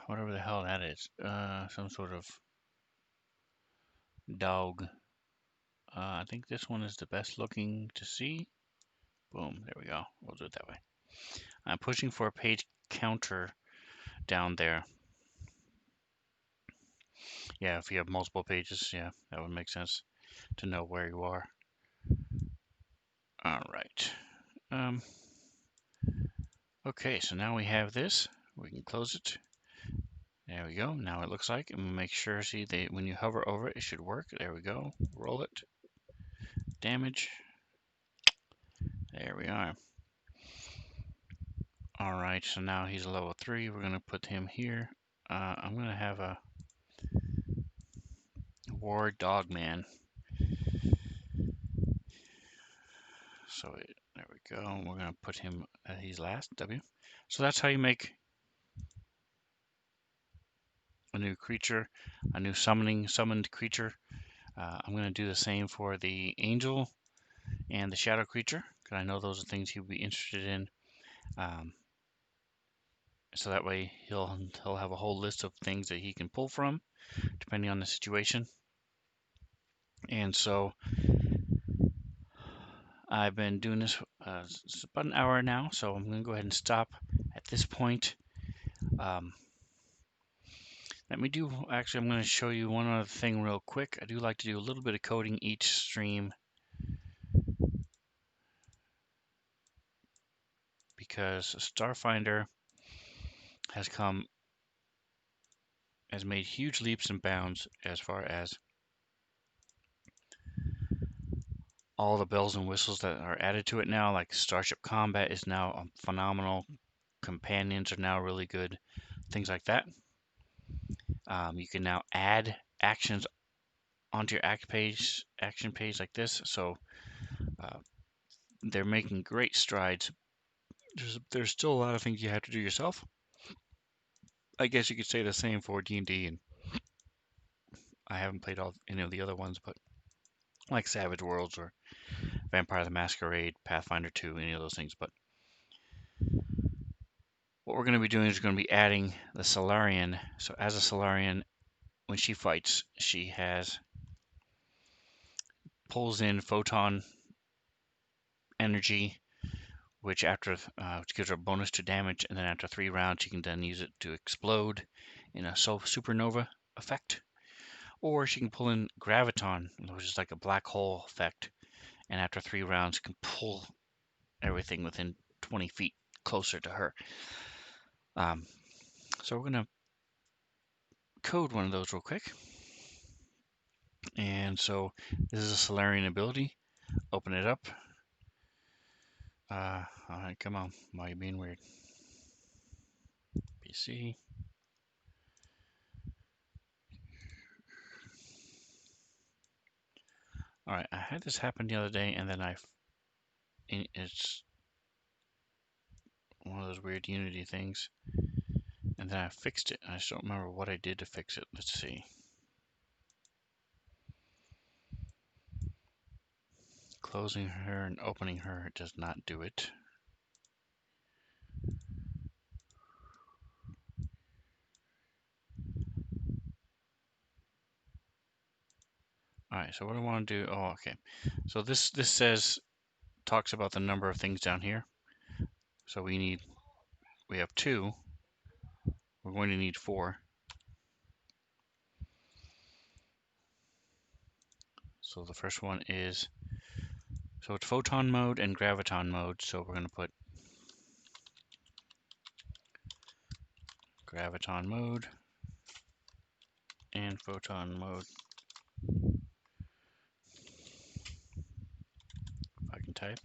whatever the hell that is. Some sort of dog. I think this one is the best looking to see. Boom, there we go. We'll do it that way. I'm pushing for a page counter down there. Yeah, if you have multiple pages, yeah, that would make sense to know where you are. All right. Okay, so now we have this. We can close it. There we go. Now it looks like, and we'll make sure, see, when you hover over it, it should work. There we go. Roll it. Damage. There we are. All right, so now he's a level 3. We're going to put him here. I'm going to have a War Dog Man. So there we go. We're going to put him at his last W. So that's how you make a new creature, a new summoned creature. I'm going to do the same for the angel and the shadow creature, because I know those are things he'll be interested in. So that way he'll have a whole list of things that he can pull from, depending on the situation. And so I've been doing this it's about an hour now, so I'm going to go ahead and stop at this point. Let me do, actually, I'm going to show you one other thing real quick. I do like to do a little bit of coding each stream because Starfinder has made huge leaps and bounds as far as all the bells and whistles that are added to it now. Like Starship Combat is now phenomenal. Companions are now really good. Things like that. You can now add actions onto your action page like this. So uh, they're making great strides. There's still a lot of things you have to do yourself. I guess you could say the same for D&D, and I haven't played any of the other ones, but like Savage Worlds or Vampire the Masquerade, Pathfinder 2, any of those things. But what we're going to be doing is going to be adding the Solarian. So as a Solarian, when she fights, she pulls in photon energy, which which gives her a bonus to damage, and then after 3 rounds, she can then use it to explode in a supernova effect. Or she can pull in graviton, which is like a black hole effect, and after 3 rounds, can pull everything within 20 feet closer to her. So we're going to code one of those real quick. And so this is a Solarian ability. Open it up. Alright, come on. Why are you being weird? PC. Alright, I had this happen the other day, and then it's one of those weird Unity things, and then I fixed it. I just don't remember what I did to fix it. Let's see. Closing her and opening her does not do it. Alright, so what I want to do, oh, okay. So this talks about the number of things down here. So we have 2. We're going to need 4. So the first one is, so it's photon mode and graviton mode. So we're going to put graviton mode and photon mode. If I can type.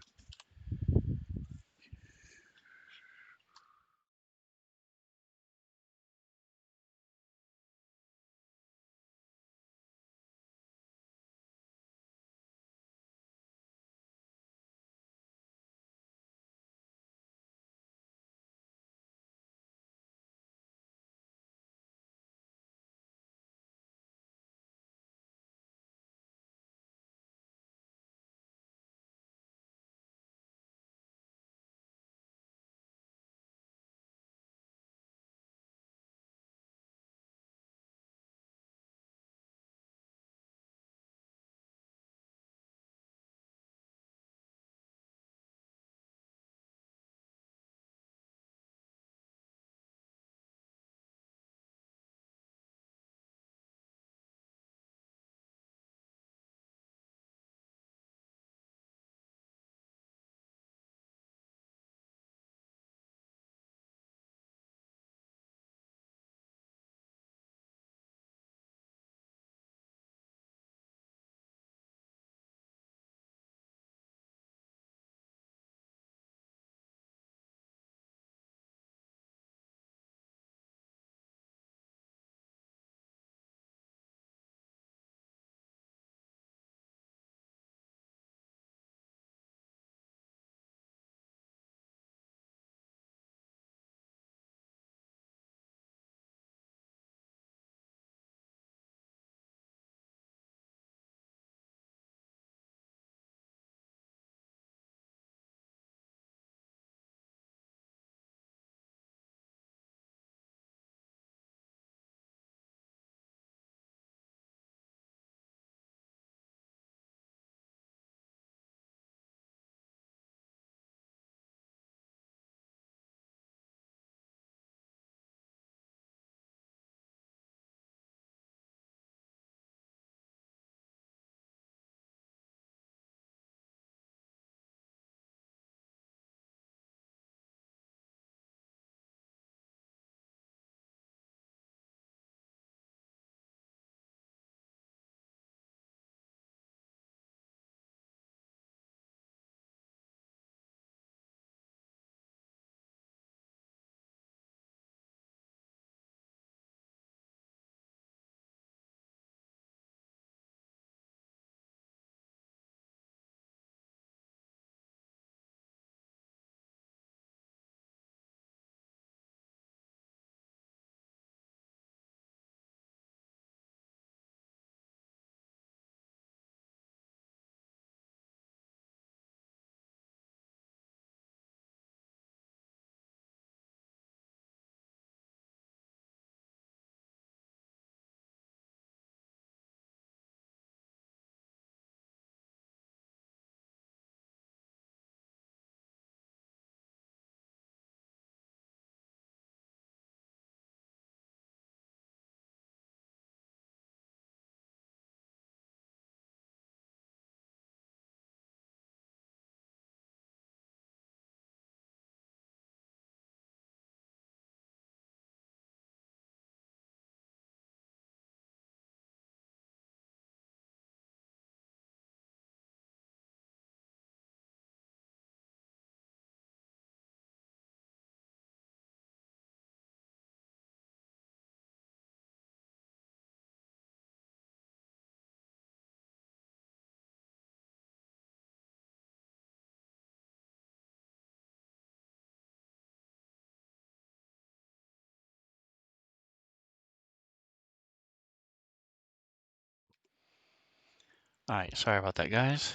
Alright, sorry about that, guys.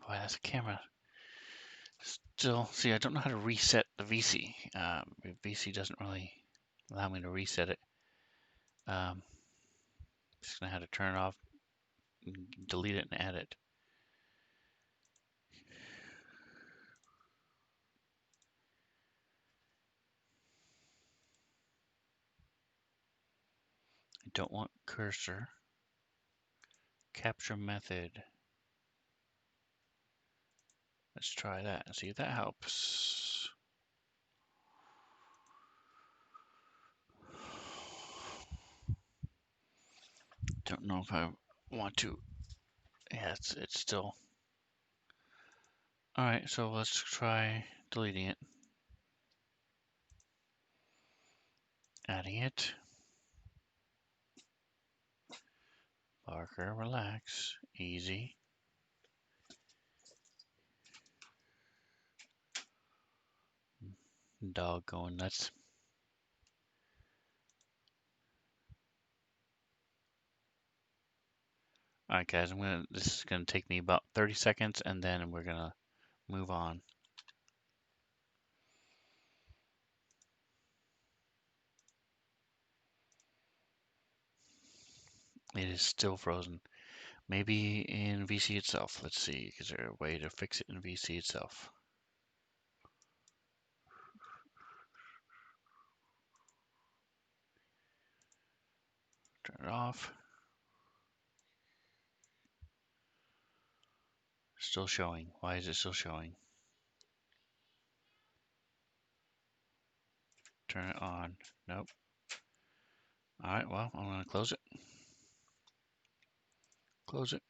Boy, that's a camera. Still, see, I don't know how to reset the VC. VC doesn't really allow me to reset it. Just gonna have to turn it off, delete it, and add it. I don't want cursor. Capture method. Let's try that and see if that helps. Don't know if I want to. Yeah, it's still. Alright, so let's try deleting it. Adding it. Barker, relax. Easy. Dog going nuts. Alright guys, this is gonna take me about 30 seconds and then we're gonna move on. It is still frozen. Maybe in VC itself. Let's see. Is there a way to fix it in VC itself? Turn it off. Still showing. Why is it still showing? Turn it on. Nope. Alright, well, I'm gonna close it. Close it.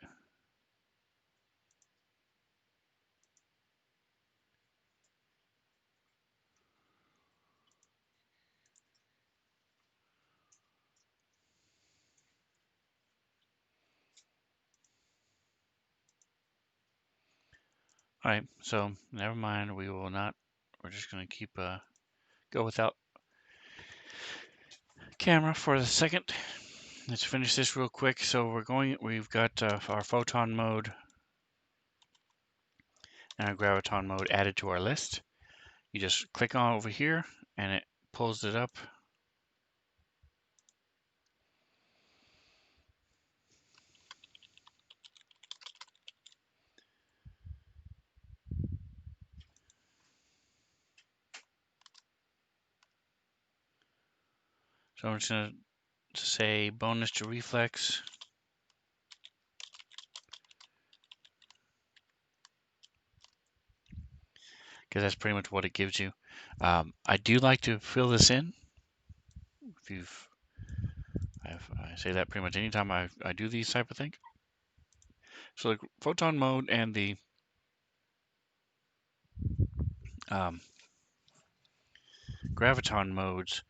Alright, so never mind. We will not. We're just gonna keep go without camera for the second. Let's finish this real quick. So we've got our photon mode and our graviton mode added to our list. You just click on over here and it pulls it up. So I'm just gonna say bonus to reflex. Because that's pretty much what it gives you. I do like to fill this in. If I say that pretty much anytime I do these type of things. So the photon mode and the graviton modes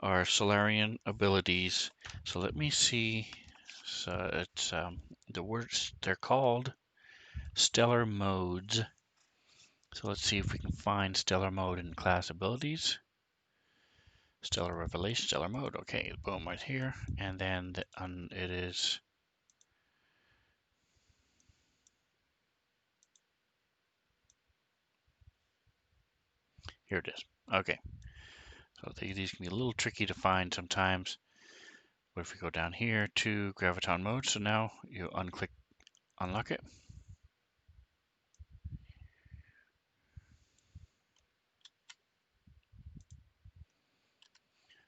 are Solarian abilities. So let me see. So it's the words, they're called stellar modes. So let's see if we can find stellar mode in class abilities. Stellar revelation, stellar mode. Okay, boom, right here. And then it is. Here it is. Okay. So these can be a little tricky to find sometimes. But if we go down here to graviton mode, so now you unlock it.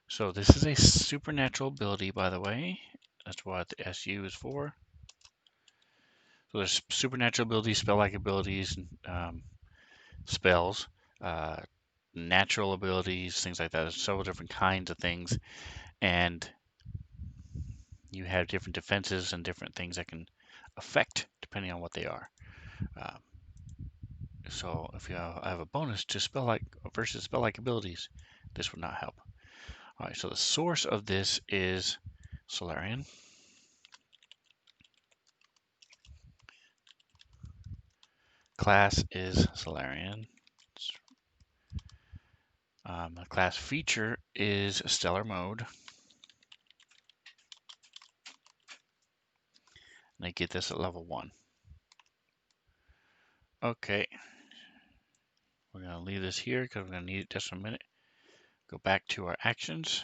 So this is a supernatural ability, by the way. That's what the SU is for. So there's supernatural abilities, spell-like abilities, spells, natural abilities, things like that. There's several different kinds of things, and you have different defenses and different things that can affect depending on what they are. So if you have a bonus to spell-like versus spell-like abilities, this would not help. All right, so the source of this is Solarian. Class is Solarian. The class feature is Stellar Mode. And I get this at level 1. Okay, we're going to leave this here because we're going to need it just a minute. Go back to our actions.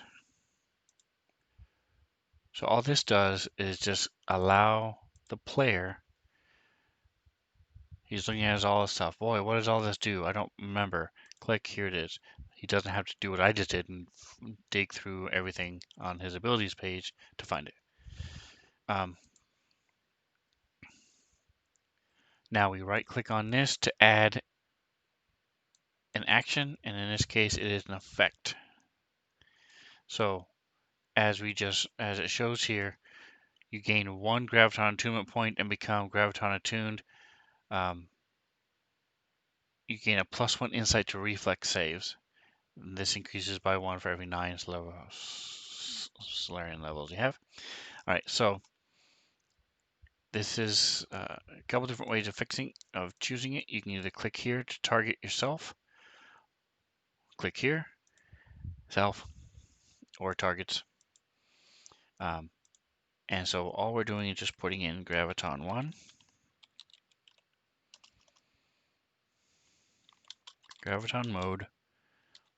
So all this does is just allow the player, he's looking at all this stuff. Boy, what does all this do? I don't remember. Click, here it is. He doesn't have to do what I just did and dig through everything on his abilities page to find it. Now we right click on this to add an action, and in this case it is an effect. So as it shows here, you gain 1 graviton attunement point and become graviton attuned. You gain a +1 insight to reflex saves. And this increases by 1 for every 9 Solarian levels you have. All right, so this is a couple different ways of choosing it. You can either click here to target yourself, click here, self, or targets. And so all we're doing is just putting in graviton 1, graviton mode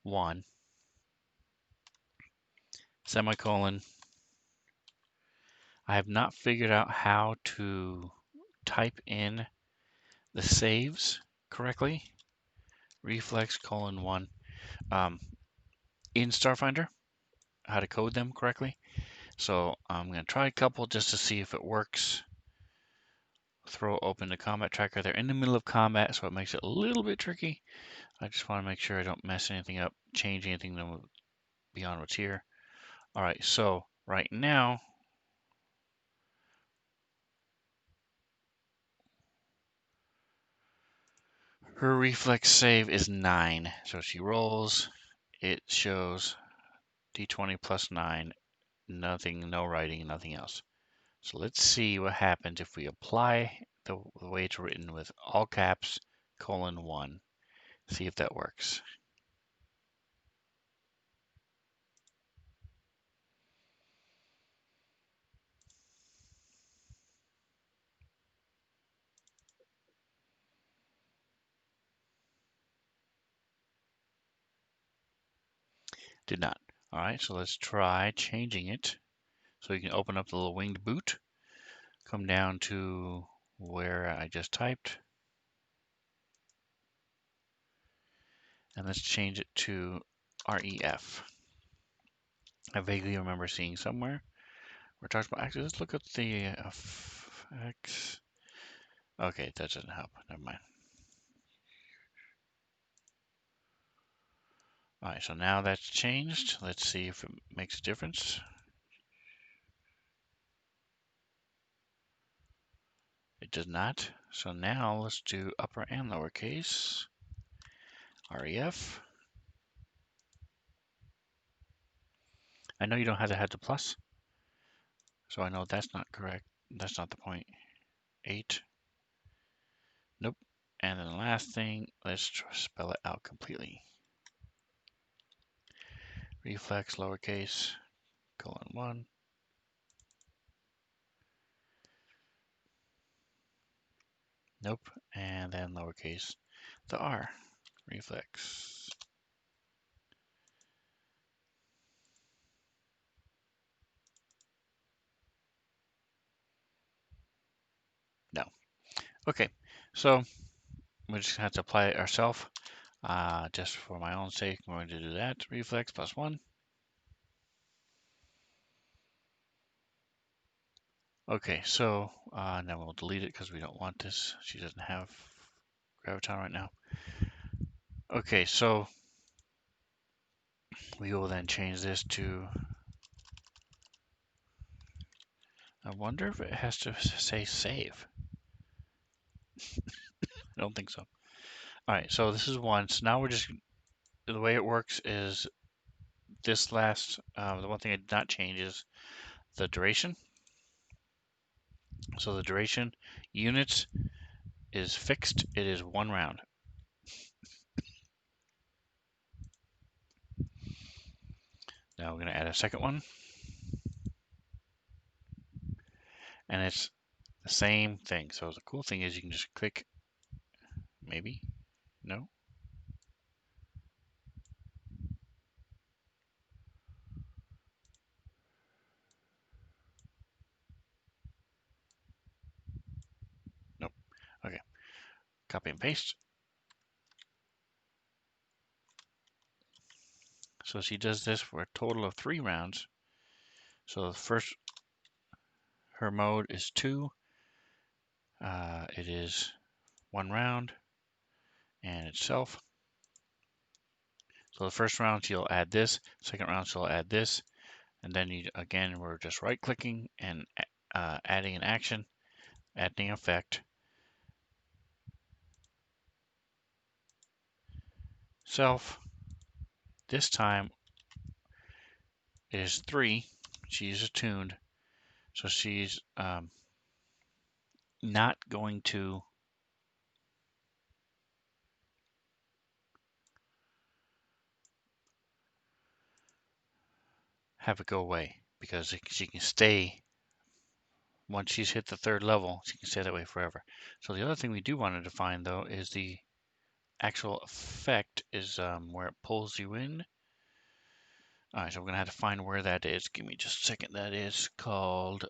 1, semicolon. I have not figured out how to type in the saves correctly. Reflex colon 1 in Starfinder, how to code them correctly. So I'm going to try a couple just to see if it works. Throw open the combat tracker. They're in the middle of combat, so it makes it a little bit tricky. I just want to make sure I don't mess anything up, change anything beyond what's here. All right, so right now, her reflex save is 9. So she rolls, it shows d20 plus 9, nothing, no writing, nothing else. So let's see what happens if we apply the way it's written with all caps, :1. See if that works. Did not. All right, so let's try changing it. So you can open up the little winged boot, come down to where I just typed, and let's change it to REF. I vaguely remember seeing somewhere. We're talking about, actually, let's look at the effects. Okay, that doesn't help. Never mind. All right, so now that's changed. Let's see if it makes a difference. It does not. So now let's do upper and lowercase. REF. I know you don't have to have the plus, so I know that's not correct. That's not the point. 8. Nope. And then the last thing, let's spell it out completely. Reflex lowercase :1. Nope. And then lowercase the R. Reflex. No. Okay. So we just have to apply it ourselves. Just for my own sake, we're going to do that. Reflex +1. Okay, so now we'll delete it because we don't want this. She doesn't have graviton right now. Okay, so we will then change this to, I wonder if it has to say save. I don't think so. All right, so this is 1. So now we're just, the way it works is this last, the one thing I did not change is the duration. So the duration units is fixed. It is 1 round. Now we're going to add a second one. And it's the same thing. So the cool thing is you can just click Maybe? No? Nope. Okay. Copy and paste. So she does this for a total of 3 rounds. So the first, her mode is 2. It is 1 round and itself. So the first round she'll add this, second round she'll add this, and then again we're just right clicking and adding an action, adding effect, self. This time it is 3. She's attuned, so she's not going to have it go away because she can stay. Once she's hit the 3rd level, she can stay that way forever. So the other thing we do want to define though is the actual effect is where it pulls you in. All right, so we're gonna have to find where that is. Give me just a second. That is called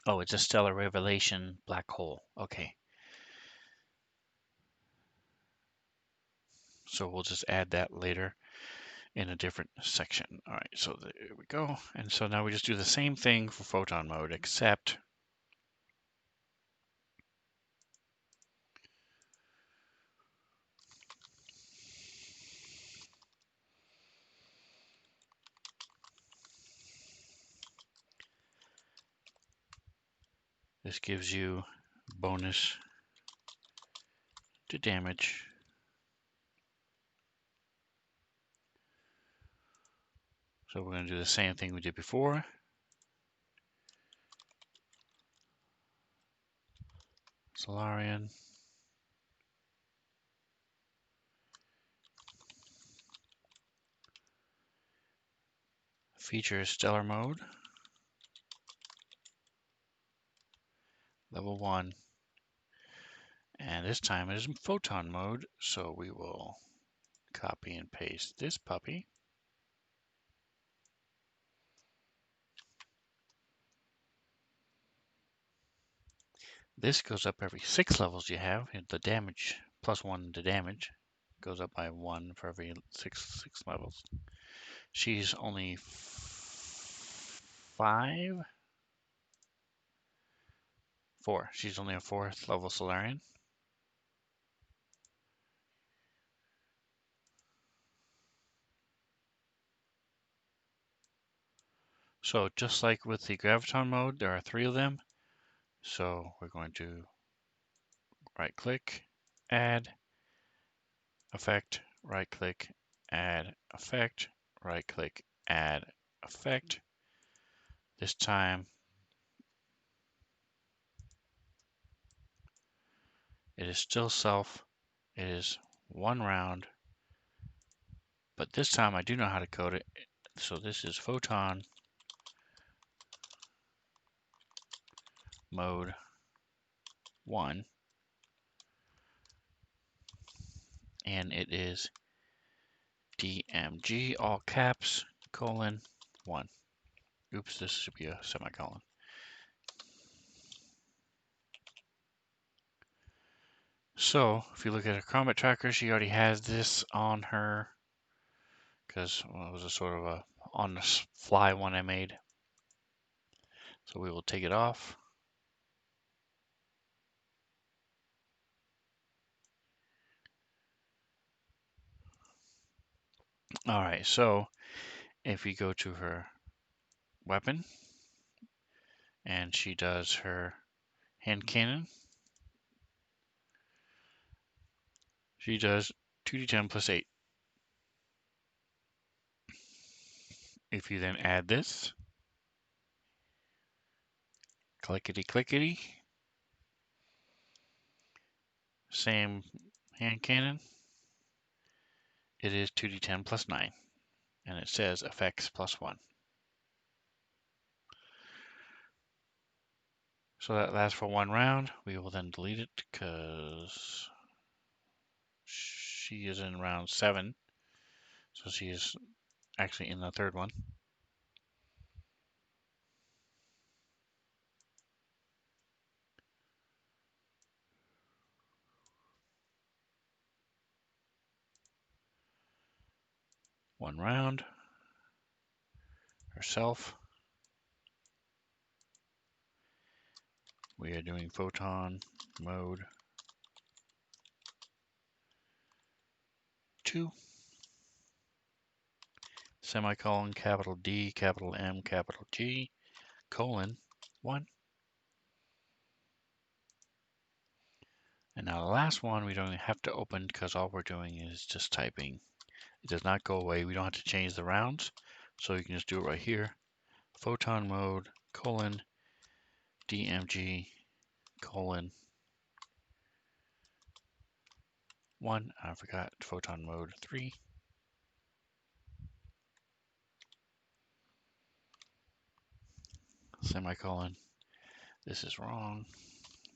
oh, it's a stellar revelation black hole. Okay, so we'll just add that later in a different section. All right, so there we go. And so now we just do the same thing for photon mode, except this gives you bonus to damage. So we're going to do the same thing we did before. Solarian. Feature stellar mode. Level 1. And this time it is in photon mode, so we will copy and paste this puppy. This goes up every 6 levels you have. The damage, +1 to damage, goes up by 1 for every six levels. She's only 4. She's only a 4th level Solarian. So just like with the graviton mode, there are 3 of them. So we're going to right click, add, effect, right click, add, effect, right click, add, effect. This time it is still self. It is 1 round, but this time I do know how to code it. So this is photon mode 1, and it is DMG all caps :1. Oops, this should be a semicolon. So if you look at her combat tracker, she already has this on her because it was a sort of a on the fly one I made. So we will take it off. All right, so if we go to her weapon and she does her hand cannon, she does 2d10 plus 8. If you then add this, clickety clickety, same hand cannon, it is 2d10 plus 9, and it says effects +1. So that lasts for 1 round. We will then delete it because she is in round 7. So she is actually in the third one. One round. Herself. We are doing photon mode 2. Semicolon, capital D, capital M, capital G, colon 1. And now the last one we don't even have to open because all we're doing is just typing. It does not go away. We don't have to change the rounds. So you can just do it right here. Photon mode, colon, DMG, colon, 1. I forgot photon mode 3. Semicolon. This is wrong.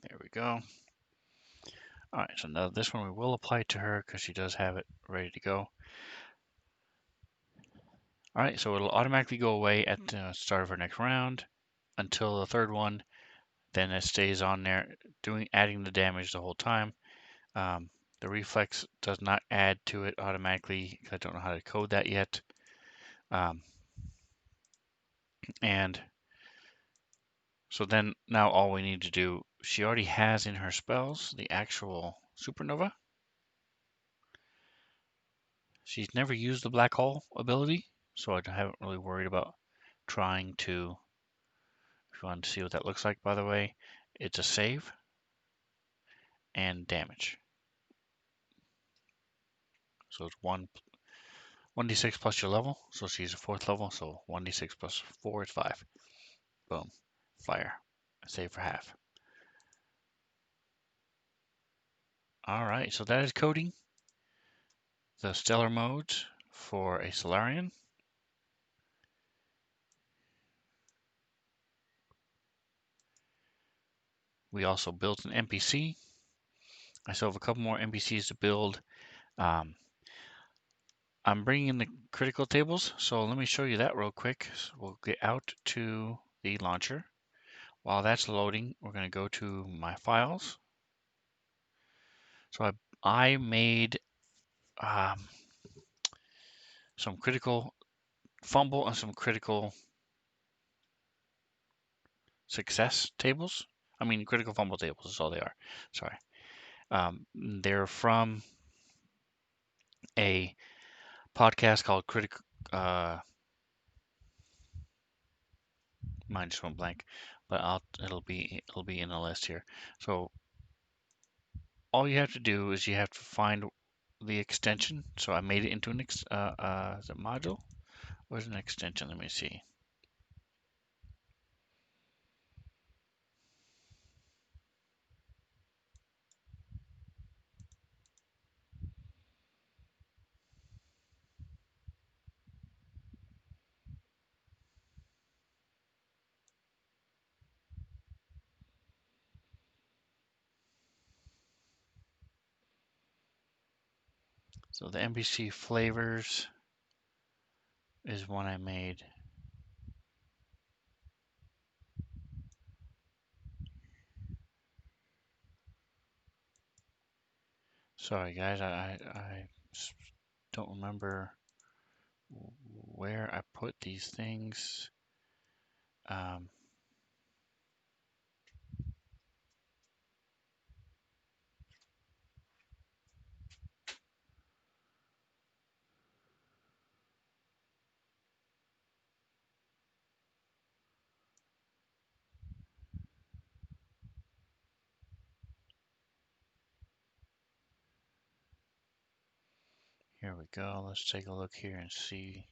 There we go. All right, so now this one we will apply to her because she does have it ready to go. All right, so it'll automatically go away at the start of our next round until the third one. Then it stays on there, adding the damage the whole time. The reflex does not add to it automatically because I don't know how to code that yet. And so then now all we need to do, she already has in her spells the actual supernova. She's never used the black hole ability, so I haven't really worried about trying to. If you want to see what that looks like, by the way, it's a save and damage. So it's 1d6 plus your level. So she's a 4th level, so 1d6 plus 4 is 5. Boom. Fire. Save for half. Alright, so that is coding the stellar modes for a Solarian. We also built an NPC. I still have a couple more NPCs to build. I'm bringing in the critical tables, so let me show you that real quick. So we'll get out to the launcher. While that's loading, we're going to go to my files. So I made some critical fumble and some critical success tables. I mean, critical fumble tables is all they are. Sorry. They're from a podcast called Critical. Mine just went blank, but it'll be in the list here. So all you have to do is you have to find the extension. So I made it into an is it module? Where's an extension? Let me see. So the NBC flavors is one I made. Sorry guys, I don't remember where I put these things. Here we go. Let's take a look here and see.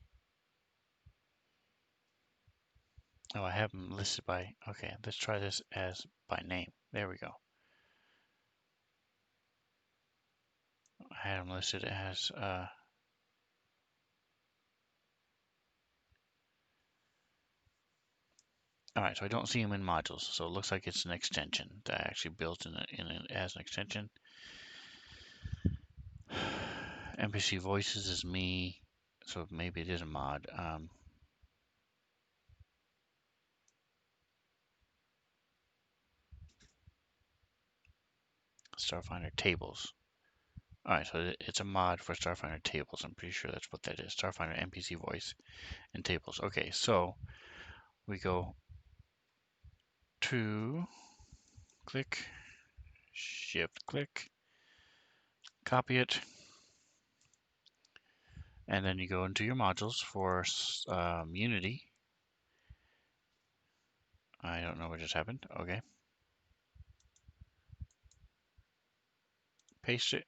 Oh, I have them listed by, okay, let's try this as by name. There we go. I had them listed as, All right, so I don't see them in modules, so it looks like it's an extension that I actually built in it as an extension. NPC voices is me, so maybe it is a mod. Starfinder tables. All right, so it's a mod for Starfinder tables. I'm pretty sure that's what that is. Starfinder NPC voice and tables. Okay, so we go to click, shift click, copy it, and then you go into your modules for Unity. I don't know what just happened. Okay, paste it.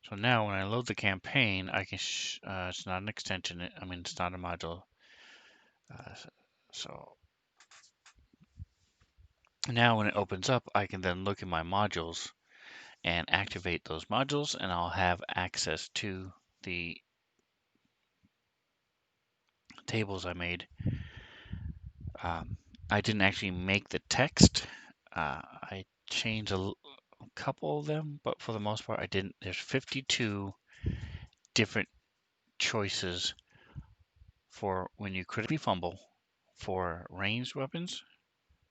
So now when I load the campaign, I can, it's not an extension, I mean, it's not a module. So now when it opens up, I can then look at my modules and activate those modules, and I'll have access to the tables I made. I didn't actually make the text. I changed a couple of them, but for the most part, I didn't. There's 52 different choices for when you critically fumble for ranged weapons,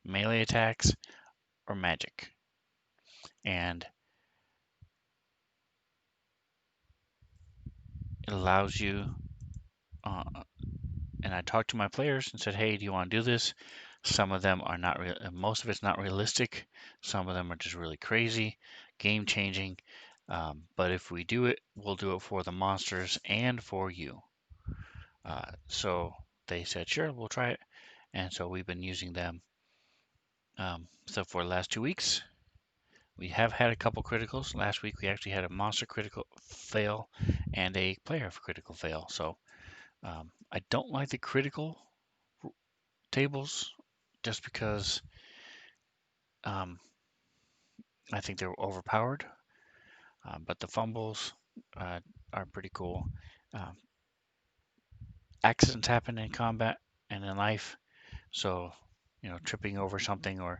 melee attacks, or magic. And it allows you, and I talked to my players and said, hey, do you want to do this? Some of them are not real, most of it's not realistic. Some of them are just really crazy, game changing. But if we do it, we'll do it for the monsters and for you. So they said, sure, we'll try it. And so we've been using them. So for the last 2 weeks, we have had a couple criticals. Last week, we actually had a monster critical fail and a player critical fail. So I don't like the critical tables just because I think they're overpowered. But the fumbles are pretty cool. Um, Accidents happen in combat and in life. So, tripping over something or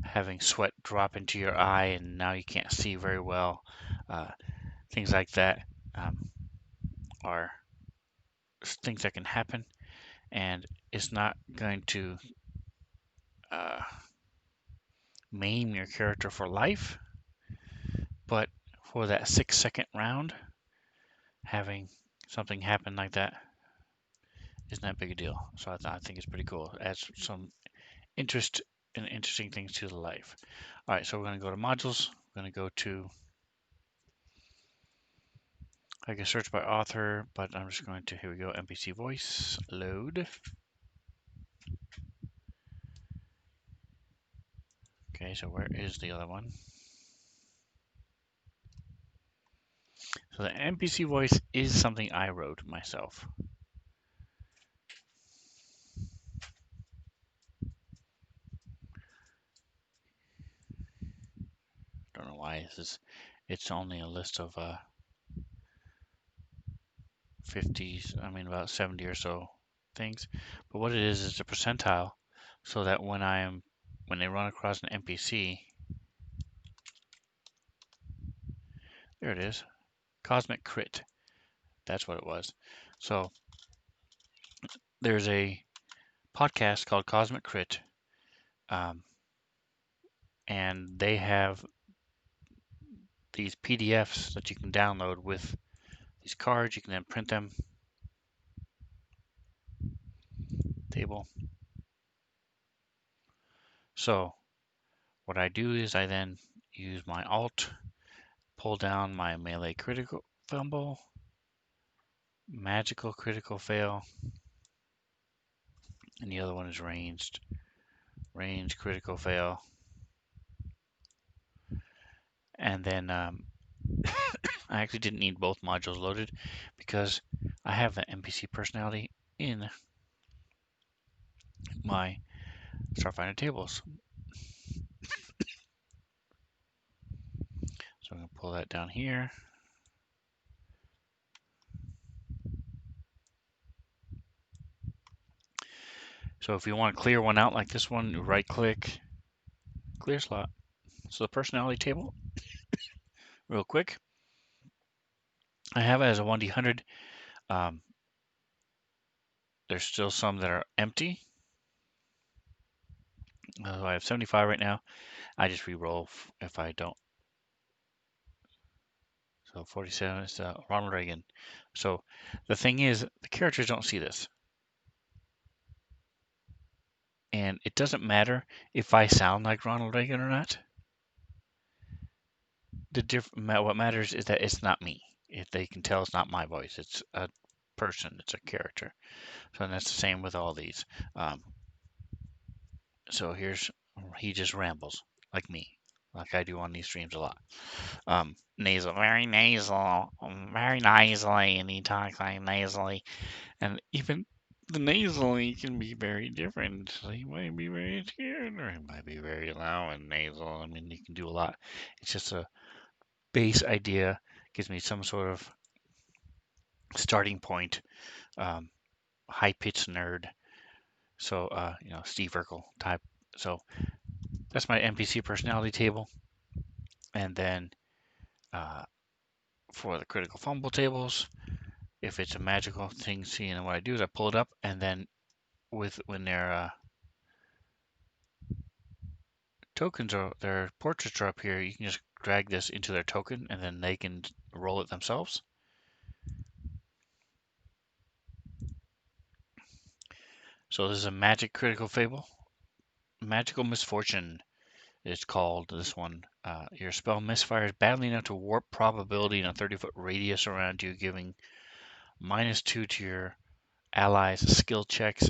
having sweat drop into your eye and now you can't see very well, things like that are things that can happen. And it's not going to uh, maim your character for life, but for that 6-second round, having something happen like that isn't that big a deal. So I think it's pretty cool. It adds some interest and interesting things to the life. All right, so we're going to go to modules. We're going to go to, I can search by author, but I'm just going to, here we go, NPC voice, load. Okay, so where is the other one? So the NPC voice is something I wrote myself. Don't know why it's only a list of 50s, I mean about 70 or so things. But what it is a percentile, so that when they run across an NPC, there it is, cosmic crit. That's what it was. So there's a podcast called Cosmic Crit, and they have these PDFs that you can download with these cards. You can then print them. Table. So what I do is I then use my Alt, pull down my melee critical fumble, magical critical fail, and the other one is ranged critical fail. And then I actually didn't need both modules loaded because I have the NPC personality in my Starfinder tables. So I'm going to pull that down here. So if you want to clear one out like this one, you right click, clear slot. So the personality table, real quick, I have it as a 1D100. Um, there's still some that are empty. So I have 75 right now. I just re-roll if I don't. So 47 is Ronald Reagan. So the thing is, the characters don't see this. And it doesn't matter if I sound like Ronald Reagan or not. What matters is that it's not me. If they can tell it's not my voice, it's a person, it's a character. So that's the same with all these. Um, so he just rambles like me, like I do on these streams a lot. Nasal, very nasal, very nasally, and he talks like nasally, and even the nasally can be very different. So he might be very scared, or he might be very loud and nasal. I mean, he can do a lot. It's just a base idea, gives me some sort of starting point. Um, high pitched nerd. So, Steve Urkel type. So that's my NPC personality table. And then uh, for the critical fumble tables, if it's a magical thing, seeing what I do is I pull it up, and then when their tokens or their portraits are up here, you can just drag this into their token, and then they can roll it themselves. So this is a magic critical fable. Magical misfortune is called this one. Your spell misfires badly enough to warp probability in a 30-foot radius around you, giving -2 to your allies' skill checks,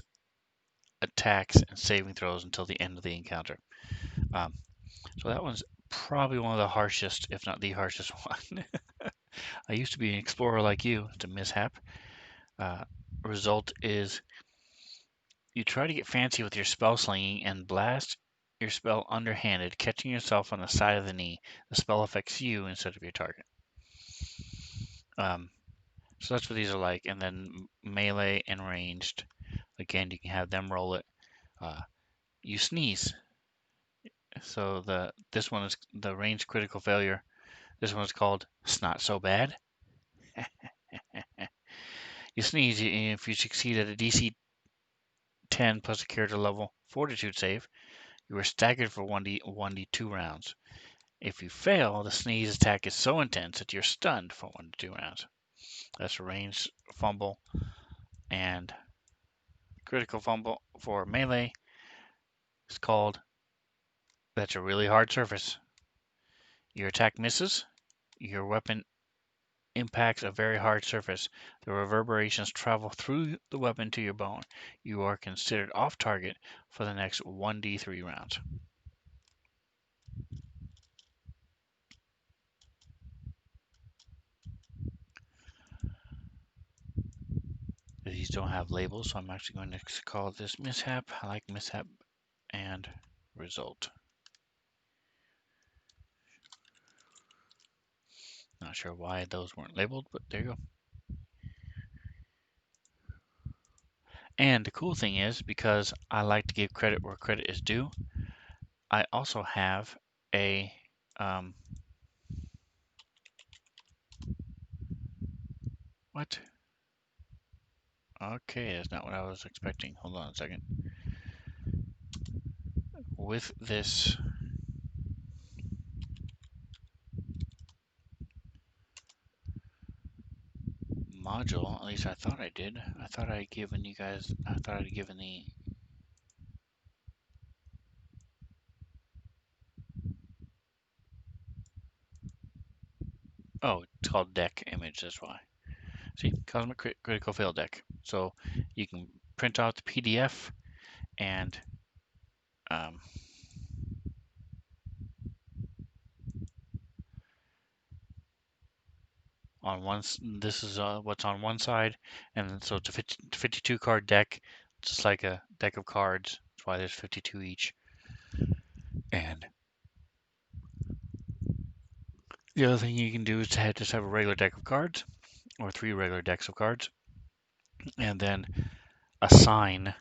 attacks, and saving throws until the end of the encounter. Um, so that one's probably one of the harshest, if not the harshest one. I used to be an explorer like you. It's a mishap. Uh, Result is you try to get fancy with your spell slinging and blast your spell underhanded, catching yourself on the side of the knee. The spell affects you instead of your target. Um, so that's what these are like. And then melee and ranged. Again, you can have them roll it. You sneeze. So this one is the ranged critical failure. This one's called "It's Not So Bad." You sneeze. If you succeed at a DC 10 plus a character level Fortitude save, you are staggered for 1d2 rounds. If you fail, the sneeze attack is so intense that you're stunned for 1 to 2 rounds. That's a ranged fumble. And critical fumble for melee is called "That's a really hard surface." Your attack misses. Your weapon impacts a very hard surface. The reverberations travel through the weapon to your bone. You are considered off target for the next 1d3 rounds. These don't have labels, so I'm actually going to call this mishap. I like mishap and result. Not sure why those weren't labeled, but there you go. And the cool thing is, because I like to give credit where credit is due, I also have a what? Okay, that's not what I was expecting. Hold on a second. With this module, at least I thought I did. I thought I'd given the oh, it's called deck image, that's why. See, Cosmic Critical Fail deck. So you can print out the PDF and this is what's on one side, and so it's a 52 card deck, just like a deck of cards. That's why there's 52 each. And the other thing you can do is to just have a regular deck of cards, or 3 regular decks of cards, and then assign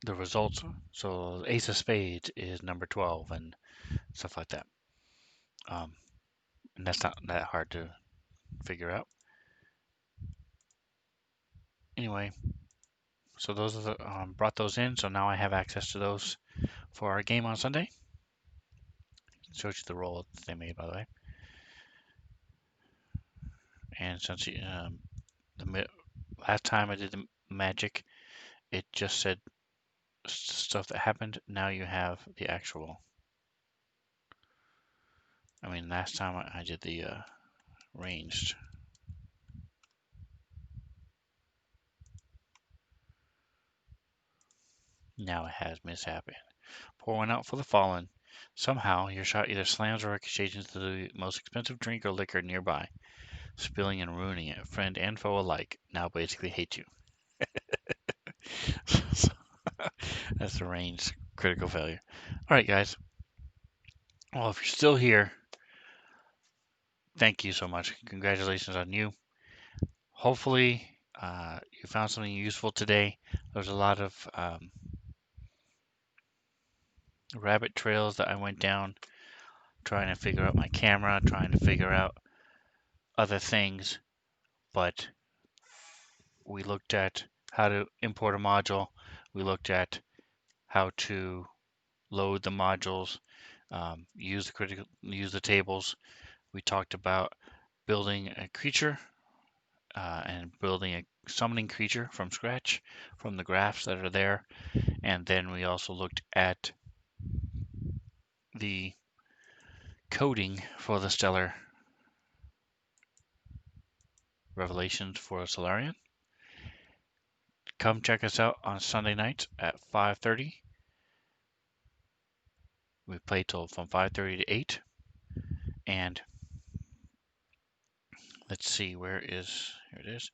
the results. So Ace of Spades is number 12 and stuff like that. Um, and that's not that hard to figure out. Anyway, so those are the, brought those in. So now I have access to those for our game on Sunday. Shows you the roll that they made, by the way. And since the last time I did the magic, it just said stuff that happened. Now you have the actual. I mean, last time I did the ranged. Now it has mishap. Pour one out for the fallen. Somehow, your shot either slams or ricochets into the most expensive drink or liquor nearby, spilling and ruining it. Friend and foe alike now basically hate you. That's the ranged critical failure. All right, guys. Well, if you're still here, thank you so much. Congratulations on you. Hopefully, you found something useful today. There's a lot of rabbit trails that I went down trying to figure out my camera, trying to figure out other things, but we looked at how to import a module. We looked at how to load the modules, use the tables. We talked about building a creature and building a summoning creature from scratch from the graphs that are there. And then we also looked at the coding for the Stellar Revelations for Solarian. Come check us out on Sunday nights at 5:30. We play till from 5:30 to 8. And let's see, here it is.